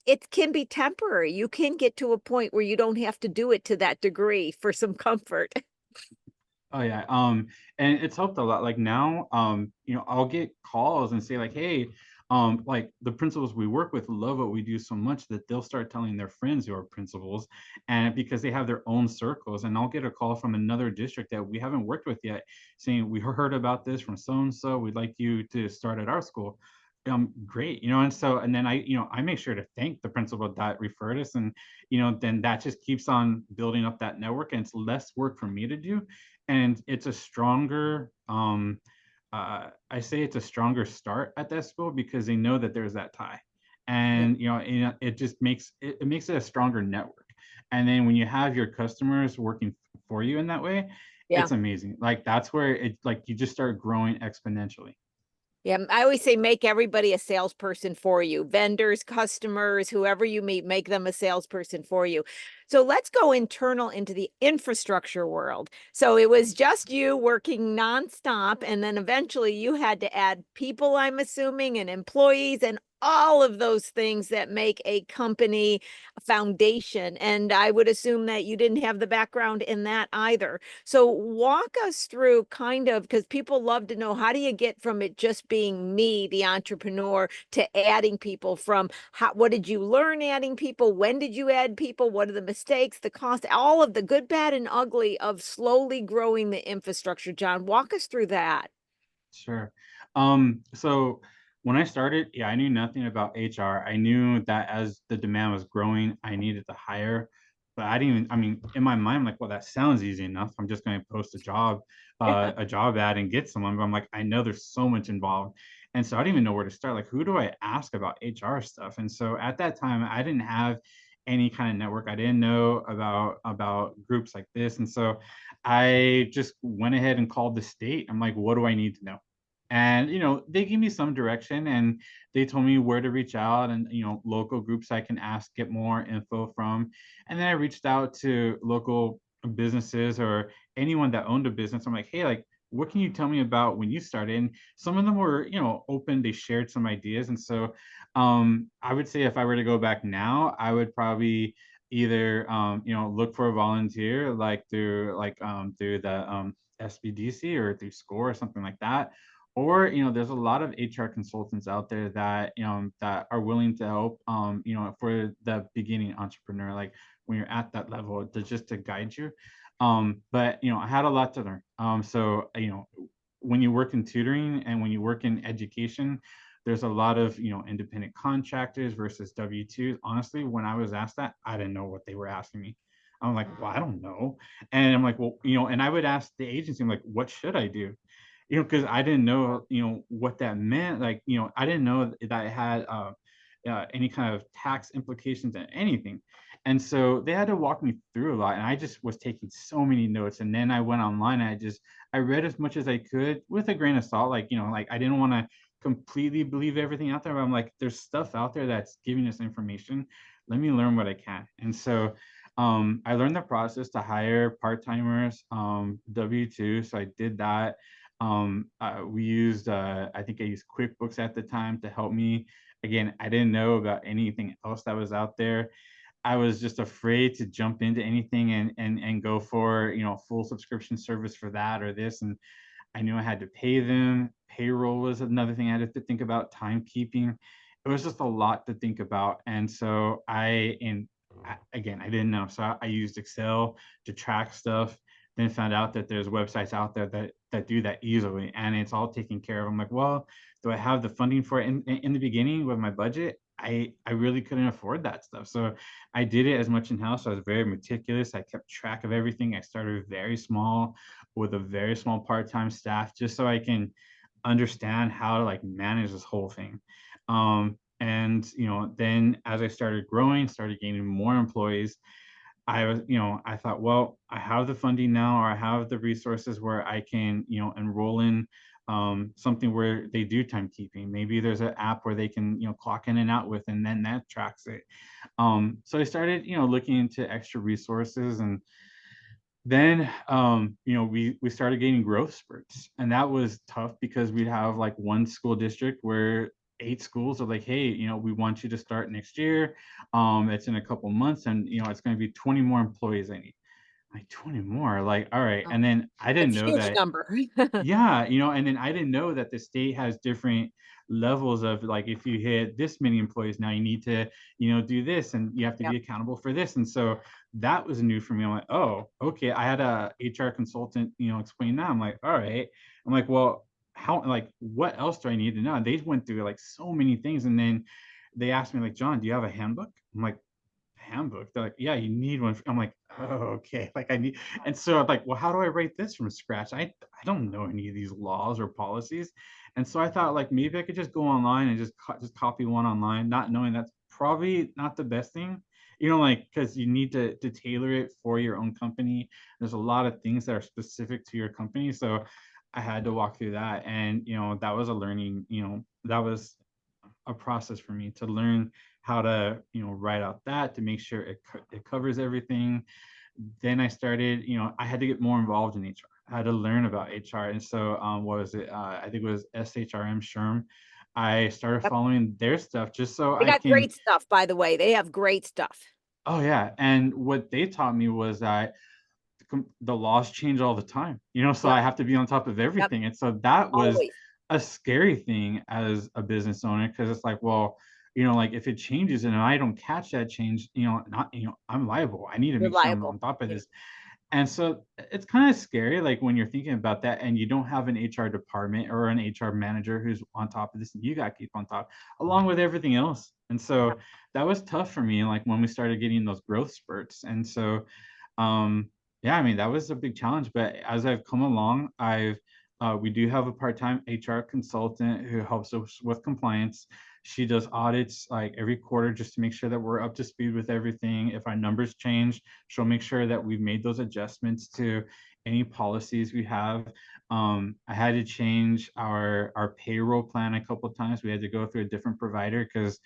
it can be temporary. You can get to a point where you don't have to do it to that degree for some comfort. Oh yeah. And it's helped a lot. Like now, I'll get calls and say like, hey, like the principals we work with love what we do so much that they'll start telling their friends who are principals, and because they have their own circles. And I'll get a call from another district that we haven't worked with yet saying, we heard about this from so and so. We'd like you to start at our school. Great, and so, and then I make sure to thank the principal that referred us, and then that just keeps on building up that network, and it's less work for me to do, and it's a stronger I say it's a stronger start at that school because they know that there's that tie, Yeah. and it just makes it makes it a stronger network. And then when you have your customers working for you in that way, Yeah. it's amazing. Like that's where it, like, you just start growing exponentially. Yeah, I always say make everybody a salesperson for you. Vendors, customers, whoever you meet, make them a salesperson for you. So let's go internal into the infrastructure world. So it was just you working nonstop, and then eventually you had to add people, I'm assuming, and employees and all of those things that make a company foundation. And I would assume that you didn't have the background in that either. So walk us through kind of, because people love to know, how do you get from it just being me, the entrepreneur, to adding people? From what did you learn adding people? When did you add people? What are the mistakes, the cost, all of the good, bad, and ugly of slowly growing the infrastructure? John, walk us through that. Sure. So when I started, yeah, I knew nothing about HR. I knew that as the demand was growing, I needed to hire, but I didn't even, I mean, in my mind, I'm like, well, that sounds easy enough. I'm just going to post a job ad and get someone. But I'm like, I know there's so much involved. And so I didn't even know where to start. Like, who do I ask about HR stuff? And so at that time, I didn't have any kind of network. I didn't know about groups like this. And so I just went ahead and called the state. I'm like, what do I need to know? And they gave me some direction, and they told me where to reach out, and local groups I can ask, get more info from. And then I reached out to local businesses or anyone that owned a business. I'm like, hey, like, what can you tell me about when you started? And some of them were open. They shared some ideas. And so I would say if I were to go back now, I would probably either look for a volunteer, like through the SBDC or through SCORE or something like that. Or there's a lot of HR consultants out there that that are willing to help for the beginning entrepreneur, like when you're at that level, just to guide you. But I had a lot to learn. So when you work in tutoring and when you work in education, there's a lot of independent contractors versus W-2s. Honestly, when I was asked that, I didn't know what they were asking me. I'm like, well, I don't know. And I'm like, well, and I would ask the agency, I'm like, what should I do? Because I didn't know, what that meant. Like, I didn't know that it had any kind of tax implications and anything. And so they had to walk me through a lot. And I just was taking so many notes. And then I went online and I read as much as I could with a grain of salt. Like, like I didn't want to completely believe everything out there, but I'm like, there's stuff out there that's giving us information. Let me learn what I can. And so I learned the process to hire part-timers, W-2. So I did that. We used, I think I used QuickBooks at the time to help me. Again, I didn't know about anything else that was out there. I was just afraid to jump into anything and go for, full subscription service for that or this. And I knew I had to pay them. Payroll was another thing I had to think about, timekeeping. It was just a lot to think about. And so again, I didn't know. So I used Excel to track stuff, then found out that there's websites out there that do that easily, and it's all taken care of. I'm like, well, do I have the funding for it? In the beginning with my budget, I really couldn't afford that stuff. So I did it as much in-house. I was very meticulous. I kept track of everything. I started very small with a very small part-time staff just so I can understand how to like manage this whole thing. And then as I started growing, started gaining more employees, I thought, well, I have the funding now, or I have the resources where I can, enroll in something where they do timekeeping. Maybe there's an app where they can, clock in and out with, and then that tracks it. So I started, looking into extra resources, and then we started getting growth spurts, and that was tough because we'd have like one school district where 8 schools are like, hey, we want you to start next year. It's in a couple months, and it's going to be 20 more employees I need. Like 20 more, like, all right. Oh, And then I didn't that's a know huge that. number. Yeah, and then I didn't know that the state has different levels of, like, if you hit this many employees, now you need to, do this, and you have to Yep. be accountable for this. And so that was new for me. I'm like, oh, okay. I had a HR consultant, explain that. I'm like, all right. I'm like, well, how, like, what else do I need to know? And they went through like so many things. And then they asked me, like, John, do you have a handbook? I'm like, handbook? They're like, yeah, you need one. I'm like, oh, okay. Like I need, and so I'm like, well, how do I write this from scratch? I don't know any of these laws or policies. And so I thought, like, maybe I could just go online and just copy one online, not knowing that's probably not the best thing, like, because you need to tailor it for your own company. There's a lot of things that are specific to your company. So I had to walk through that. And, that was a learning, that was a process for me to learn how to, write out that to make sure it covers everything. Then I started, I had to get more involved in HR. I had to learn about HR. And so, what was it? I think it was SHRM SHRM. I started Yep. following their stuff just so They I got can. great stuff, by the way. They have great stuff. Oh yeah, and what they taught me was that the laws change all the time, so Yep. I have to be on top of Yep. everything. And so that was Always. a scary thing as a business owner, because it's like, well, like if it changes and I don't catch that change, not, I'm liable. I need to make sure I'm Reliable. on top of Yeah. this. And so it's kind of scary, like when you're thinking about that and you don't have an HR department or an HR manager who's on top of this, and you got to keep on top along with everything else. And so that was tough for me, like when we started getting those growth spurts. And so, yeah, I mean, that was a big challenge. But as I've come along, we do have a part-time HR consultant who helps us with compliance. She does audits like every quarter just to make sure that we're up to speed with everything. If our numbers change, she'll make sure that we've made those adjustments to any policies we have. I had to change our payroll plan a couple of times. We had to go through a different provider because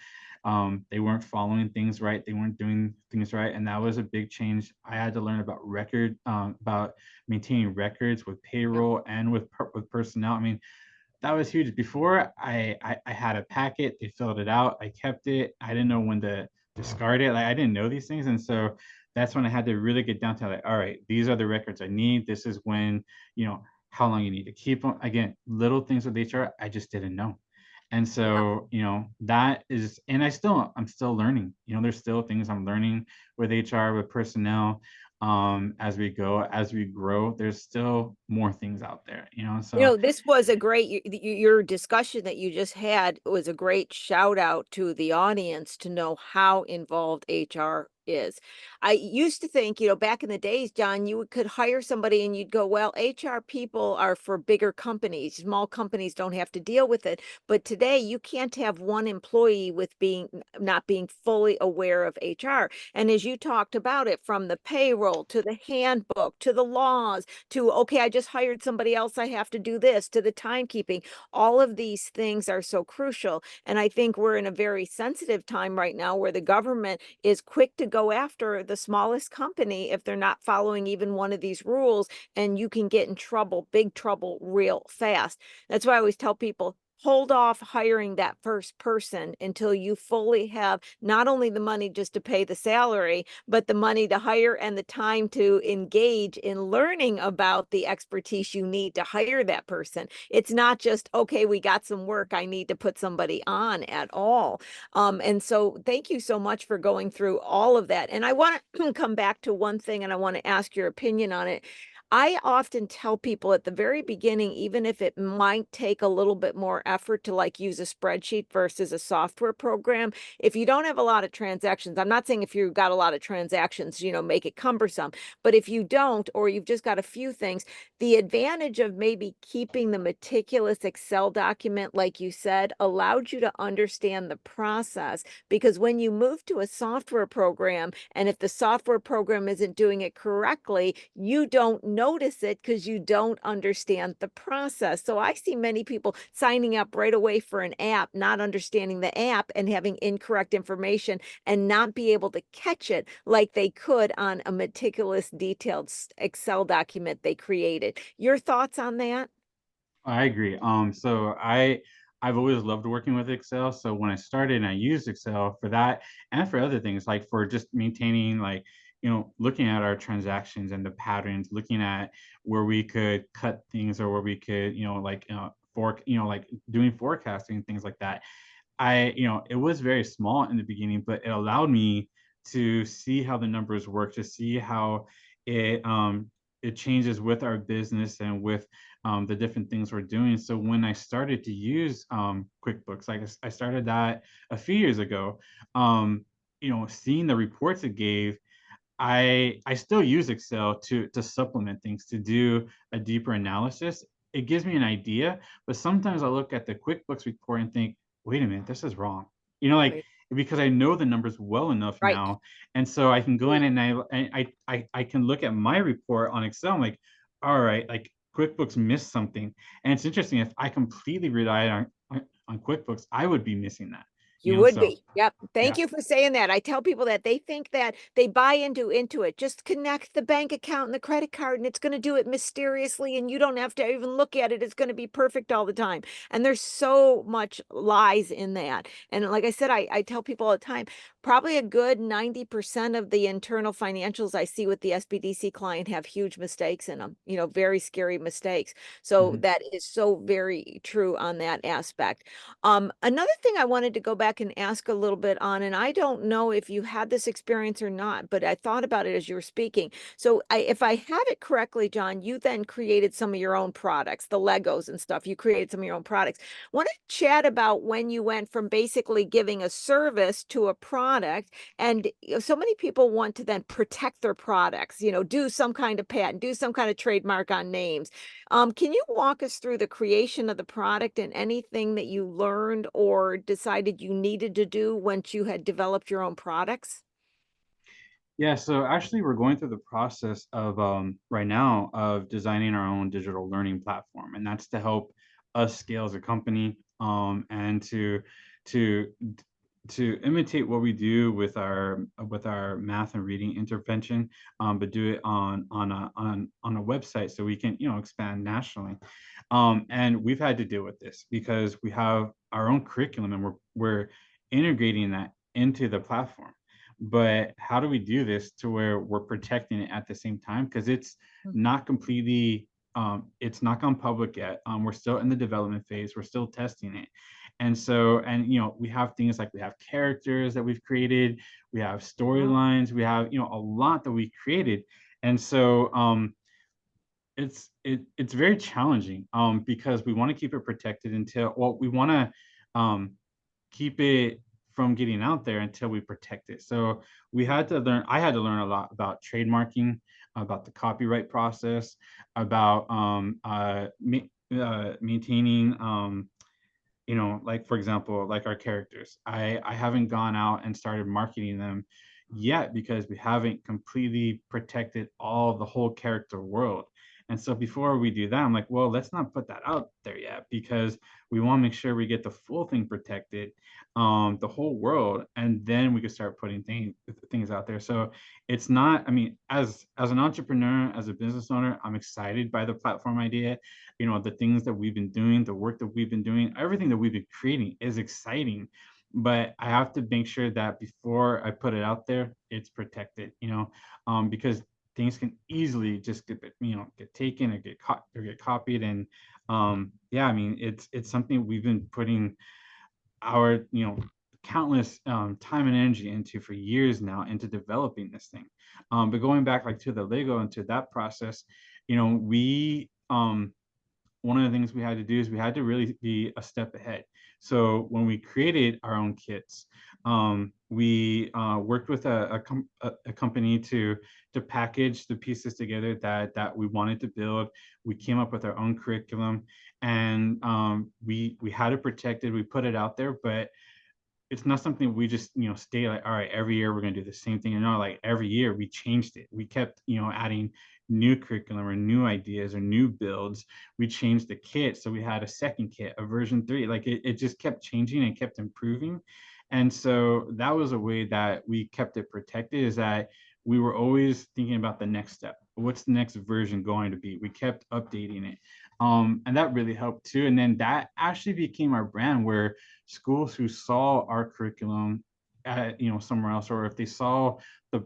they weren't following things right. They weren't doing things right. And that was a big change. I had to learn about maintaining records with Yep. payroll and with personnel. I mean, that was huge. Before I had a packet, they filled it out, I kept it. I didn't know when to discard it. Like I didn't know these things. And so that's when I had to really get down to like, all right, these are the records I need. This is when, how long you need to keep them. Again, little things with HR, I just didn't know. And Yeah. so, that is, and I'm still learning, there's still things I'm learning with HR, with personnel, as we go, as we grow, there's still more things out there, so. This was a great your discussion that you just had was a great shout out to the audience to know how involved HR is. I used to think, back in the days, John, you could hire somebody and you'd go, well, HR people are for bigger companies. Small companies don't have to deal with it. But today you can't have one employee with not being fully aware of HR. And as you talked about it, from the payroll to the handbook to the laws to, okay, I just hired somebody else, I have to do this, to the timekeeping. All of these things are so crucial. And I think we're in a very sensitive time right now where the government is quick to go after the smallest company if they're not following even one of these rules, and you can get in trouble, big trouble, real fast. That's why I always tell people, hold off hiring that first person until you fully have not only the money just to pay the salary, but the money to hire and the time to engage in learning about the expertise you need to hire that person. It's not just, okay, we got some work, I need to put somebody on at all. And so thank you so much for going through all of that. And I want to come back to one thing and I want to ask your opinion on it. I often tell people at the very beginning, even if it might take a little bit more effort to like use a spreadsheet versus a software program, if you don't have a lot of transactions, I'm not saying if you've got a lot of transactions, make it cumbersome, but if you don't, or you've just got a few things, the advantage of maybe keeping the meticulous Excel document, like you said, allowed you to understand the process. Because when you move to a software program, and if the software program isn't doing it correctly, you don't notice it because you don't understand the process. So I see many people signing up right away for an app, not understanding the app and having incorrect information and not be able to catch it like they could on a meticulous, detailed Excel document they created. Your thoughts on that? I agree. So I've always loved working with Excel. So when I started and I used Excel for that and for other things, like for just maintaining, like, looking at our transactions and the patterns, looking at where we could cut things or where we could, like, like doing forecasting, things like that. It was very small in the beginning, but it allowed me to see how the numbers work, to see how it changes with our business and with the different things we're doing. So when I started to use QuickBooks, like I started that a few years ago, seeing the reports it gave, I still use Excel to supplement things, to do a deeper analysis. It gives me an idea, but sometimes I look at the QuickBooks report and think, wait a minute, this is wrong. Like, Right. because I know the numbers well enough Right. now, and so I can go in and I can look at my report on Excel. I'm like, all right, like QuickBooks missed something. And it's interesting, if I completely relied on QuickBooks, I would be missing that, You would so be. Yep. yeah. Thank you for saying that. I tell people that they think that they buy into it. Just connect the bank account and the credit card and it's going to do it mysteriously and you don't have to even look at it. It's going to be perfect all the time. And there's so much lies in that. And like I said, I tell people all the time, probably a good 90% of the internal financials I see with the SBDC client have huge mistakes in them, very scary mistakes. So Mhm. that is so very true on that aspect. Another thing I wanted to go back and ask a little bit on, and I don't know if you had this experience or not, but I thought about it as you were speaking. So if I have it correctly, John, you then created some of your own products, the Legos and stuff. You created some of your own products. Want to chat about when you went from basically giving a service to a product, and so many people want to then protect their products, do some kind of patent, do some kind of trademark on names. Can you walk us through the creation of the product and anything that you learned or decided you needed to do once you had developed your own products? Yeah, so actually we're going through the process of right now of designing our own digital learning platform, and that's to help us scale as a company, and to to imitate what we do with our math and reading intervention, but do it on a website so we can expand nationally. And we've had to deal with this because we have our own curriculum and we're integrating that into the platform. But how do we do this to where we're protecting it at the same time? Because Mm. not completely, it's not gone public yet. We're still in the development phase. We're still testing it. And so, and we have things like we have characters that we've created, we have Oh, storylines, we have a lot that we created. And so it's very challenging, because we want to keep it protected until, well, we want to keep it from getting out there until we protect it. So I had to learn a lot about trademarking, about the copyright process, about maintaining, like for example, like our characters. I haven't gone out and started marketing them yet because we haven't completely protected all the whole character world. And so before we do that, I'm like, well, let's not put that out there yet because we want to make sure we get the full thing protected, the whole world, and then we can start putting things out there. So it's not, I mean, as an entrepreneur, as a business owner, I'm excited by the platform idea. The things that we've been doing, the work that we've been doing, everything that we've been creating is exciting. But I have to make sure that before I put it out there, it's protected, because things can easily just get taken or get caught or get copied. And yeah, I mean, it's something we've been putting our countless time and energy into for years now into developing this thing. But going back like to the Lego and to that process, we one of the things we had to do is we had to really be a step ahead. So when we created our own kits, we worked with a company to package the pieces together that we wanted to build. We came up with our own curriculum, and we had it protected. We put it out there, but it's not something we just stay like, all right, every year we're going to do the same thing. And no, like every year we changed it. We kept adding new curriculum or new ideas or new builds. We changed the kit, so we had a second kit, a version 3. Like it just kept changing and kept improving. And so that was a way that we kept it protected, is that we were always thinking about the next step. What's the next version going to be? We kept updating it, and that really helped too. And then that actually became our brand, where schools who saw our curriculum at somewhere else, or if they saw the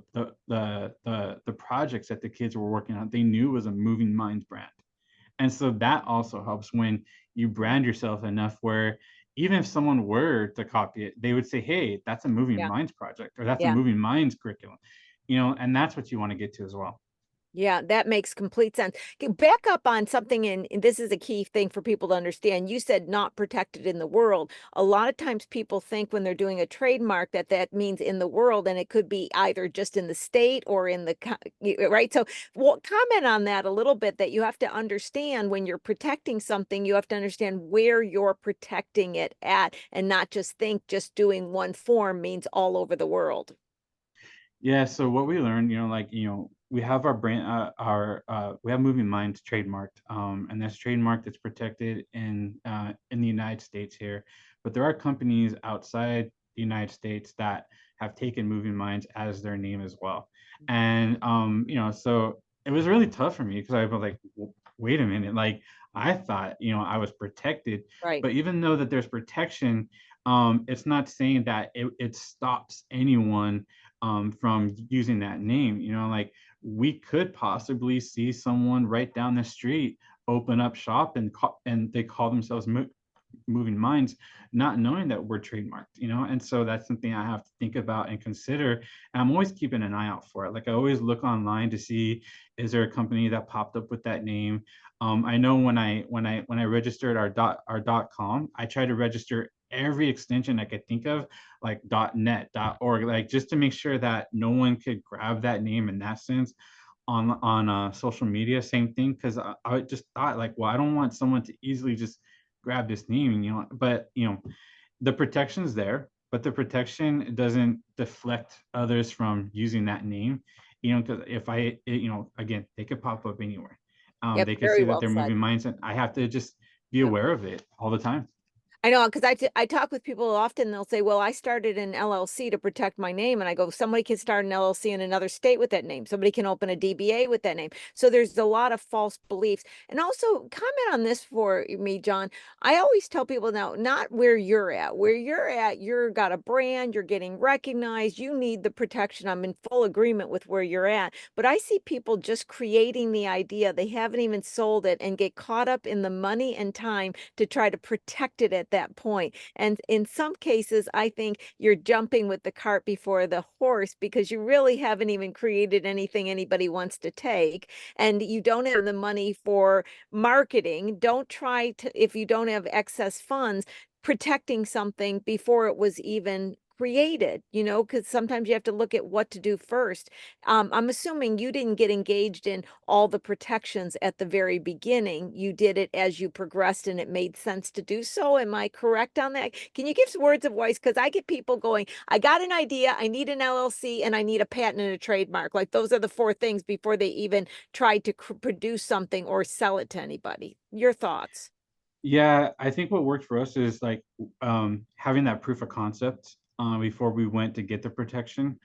projects that the kids were working on, they knew it was a Moving Minds brand. And so that also helps when you mm, brand yourself enough where even if someone were to copy it, they would say, hey, that's a Moving yeah, Minds project, or that's a yeah. Moving Minds curriculum. And that's what you want to get to as well. Yeah, that makes complete sense. Back up on something, and this is a key thing for people to understand. You said not protected in the world. A lot of times people think when they're doing a trademark that that means in the world, and it could be either just in the state or in the, right? So comment on that a little bit, that you have to understand when you're protecting something, you have to understand where you're protecting it at and not just think just doing one form means all over the world. Yeah, so what we learned, we have our brand, we have Moving Minds trademarked, and that's trademarked. It's protected in the United States here, but there are companies outside the United States that have taken Moving Minds as their name as well. And so it was really tough for me because I was like, wait a minute, like I thought, I was protected, Right. but even though that there's protection, it's not saying that it stops anyone from using that name. Like we could possibly see someone right down the street open up shop and they call themselves Moving Minds, not knowing that we're trademarked, and so that's something I have to think about and consider. And I'm always keeping an eye out for it. Like I always look online to see, is there a company that popped up with that name? I know when I registered our .com, I tried to register every extension I could think of, like .net, .org, like just to make sure that no one could grab that name in that sense on social media. Same thing, because I just thought like, well, I don't want someone to easily just grab this name, but the protection's there, but the protection doesn't deflect others from using that name. Because if again, they could pop up anywhere. Yep, They could very see that well they're said. moving minds, and I have to just be Yep. aware of it all the time. I know, because I talk with people often, they'll say, "Well, I started an LLC to protect my name," and I go, "Somebody can start an LLC in another state with that name. Somebody can open a DBA with that name." So there's a lot of false beliefs. And also, comment on this for me, John. I always tell people now, not where you're at. Where you're at, you're got a brand, you're getting recognized, you need the protection. I'm in full agreement with where you're at. But I see people just creating the idea, they haven't even sold it, and get caught up in the money and time to try to protect it at that point. And in some cases, I think you're jumping with the cart before the horse because you really haven't even created anything anybody wants to take. And you don't have the money for marketing. Don't try to, if you don't have excess funds, protecting something before it was even created, because sometimes you have to look at what to do first. I'm assuming you didn't get engaged in all the protections at the very beginning. You did it as you progressed and it made sense to do so. Am I correct on that? Can you give some words of voice? Because I get people going, I got an idea, I need an LLC, and I need a patent and a trademark. Like those are the four things before they even try to produce something or sell it to anybody. Your thoughts? Yeah, I think what worked for us is like having that proof of concept before we went to get the protection.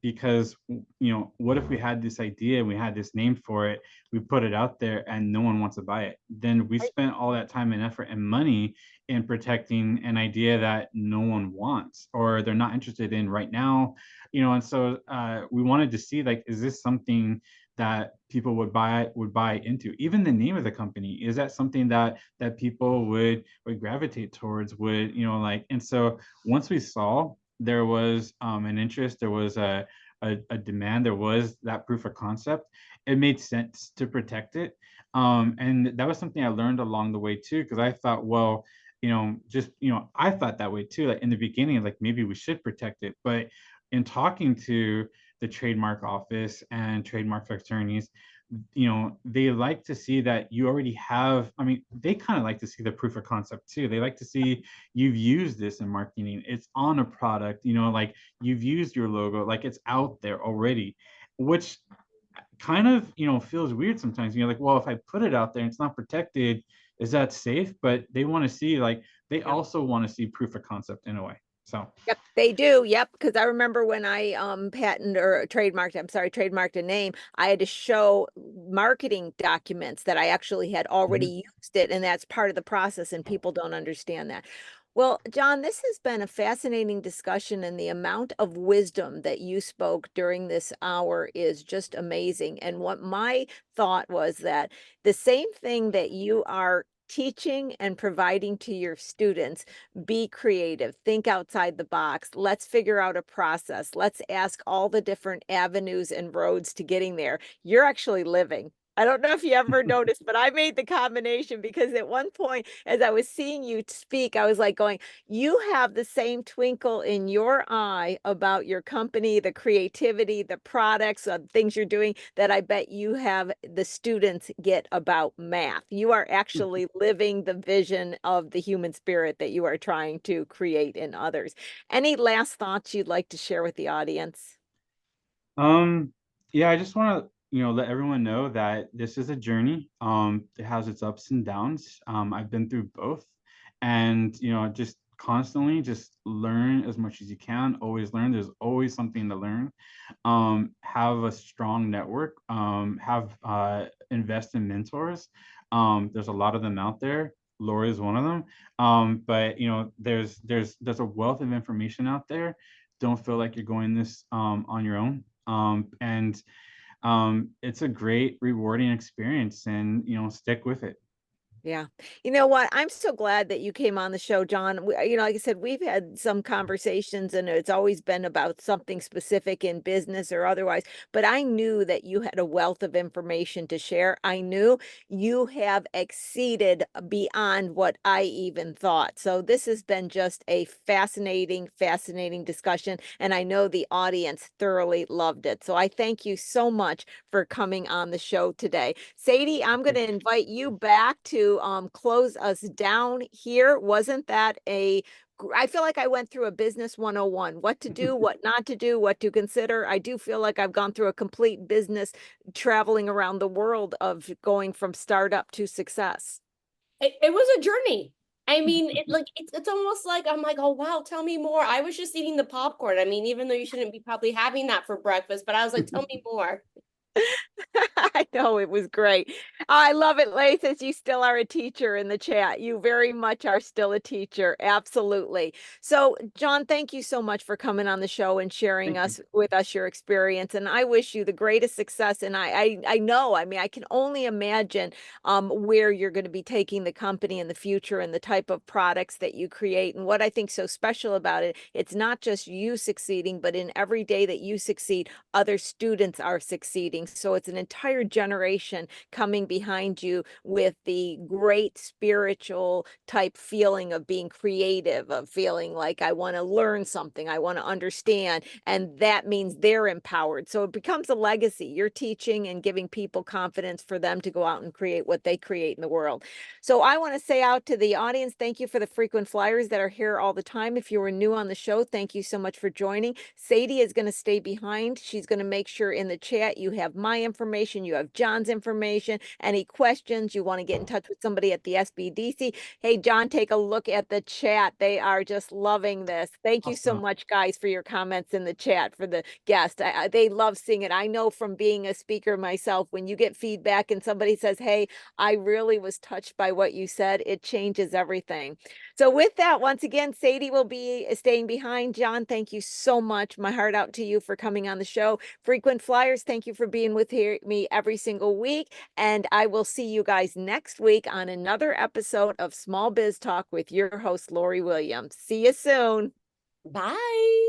Because what if we had this idea, we had this name for it, we put it out there, and no one wants to buy it? Then we Right. spent all that time and effort and money in protecting an idea that no one wants or they're not interested in right now. And so we wanted to see, like, is this something that people would buy into? Even the name of the company, is that something that people would gravitate towards, would like? And so once we saw there was an interest, there was a demand, there was that proof of concept, it made sense to protect it. And that was something I learned along the way too, because I thought, well, just I thought that way too, like in the beginning, like maybe we should protect it. But in talking to the trademark office and trademark attorneys, they like to see that you already have, I mean, they kind of like to see the proof of concept too. They like to see you've used this in marketing, it's on a product, like you've used your logo, like it's out there already, which kind of feels weird sometimes. Like, well, if I put it out there and it's not protected, is that safe? But they want to see, like, they also want to see proof of concept in a way. So Yep, they do. Yep, because I remember when I patent or trademarked, I'm sorry, trademarked a name, I had to show marketing documents that I actually had already mhm. used it, and that's part of the process, and people don't understand that. Well, John, this has been a fascinating discussion, and the amount of wisdom that you spoke during this hour is just amazing. And what my thought was that the same thing that you are teaching and providing to your students, be creative, think outside the box. Let's figure out a process. Let's ask all the different avenues and roads to getting there. You're actually living. I don't know if you ever noticed, but I made the combination because at one point, as I was seeing you speak, I was like going, you have the same twinkle in your eye about your company, the creativity, the products, things you're doing that I bet you have the students get about math. You are actually living the vision of the human spirit that you are trying to create in others. Any last thoughts you'd like to share with the audience? Um, Yeah, I just want to, let everyone know that this is a journey. It has its ups and downs. I've been through both, and just constantly just learn as much as you can. Always learn. There's always something to learn. Have a strong network. Have invest in mentors. There's a lot of them out there. Lori is one of them. But there's a wealth of information out there. Don't feel like you're going this on your own. And it's a great rewarding experience, and stick with it. Yeah. You know what? I'm so glad that you came on the show, John. Like I said, we've had some conversations and it's always been about something specific in business or otherwise, but I knew that you had a wealth of information to share. I knew you have exceeded beyond what I even thought. So this has been just a fascinating, fascinating discussion. And I know the audience thoroughly loved it. So I thank you so much for coming on the show today. Sadie, I'm going to invite you back to close us down here. Wasn't that I feel like I went through a business 101, what to do, what not to do, what to consider. I do feel like I've gone through a complete business traveling around the world of going from startup to success. It was a journey. I mean, it's almost like I'm like, oh wow, tell me more. I was just eating the popcorn. I mean, even though you shouldn't be probably having that for breakfast, but I was like, tell me more. I know it was great. I love it, Lay says you still are a teacher in the chat. You very much are still a teacher. Absolutely. So, John, thank you so much for coming on the show and sharing Thank you. with us your experience. And I wish you the greatest success. And I know, I mean, I can only imagine where you're going to be taking the company in the future and the type of products that you create. And what I think so special about it, it's not just you succeeding, but in every day that you succeed, other students are succeeding. So it's an entire generation coming behind you with the great spiritual type feeling of being creative, of feeling like I want to learn something, I want to understand. And that means they're empowered. So it becomes a legacy. You're teaching and giving people confidence for them to go out and create what they create in the world. So I want to say out to the audience, thank you for the frequent flyers that are here all the time. If you were new on the show, thank you so much for joining. Sadie is going to stay behind. She's going to make sure in the chat you have my information, you have John's information, any questions, you want to get in touch with somebody at the SBDC. Hey, John, take a look at the chat. They are just loving this. Thank you so Awesome. much, guys, for your comments in the chat for the guest. They love seeing it. I know from being a speaker myself, when you get feedback and somebody says, hey, I really was touched by what you said, it changes everything. So with that, once again, Sadie will be staying behind. John, thank you so much. My heart out to you for coming on the show. Frequent flyers, thank you for being with me every single week. And I will see you guys next week on another episode of Small Biz Talk with your host, Lori Williams. See you soon. Bye.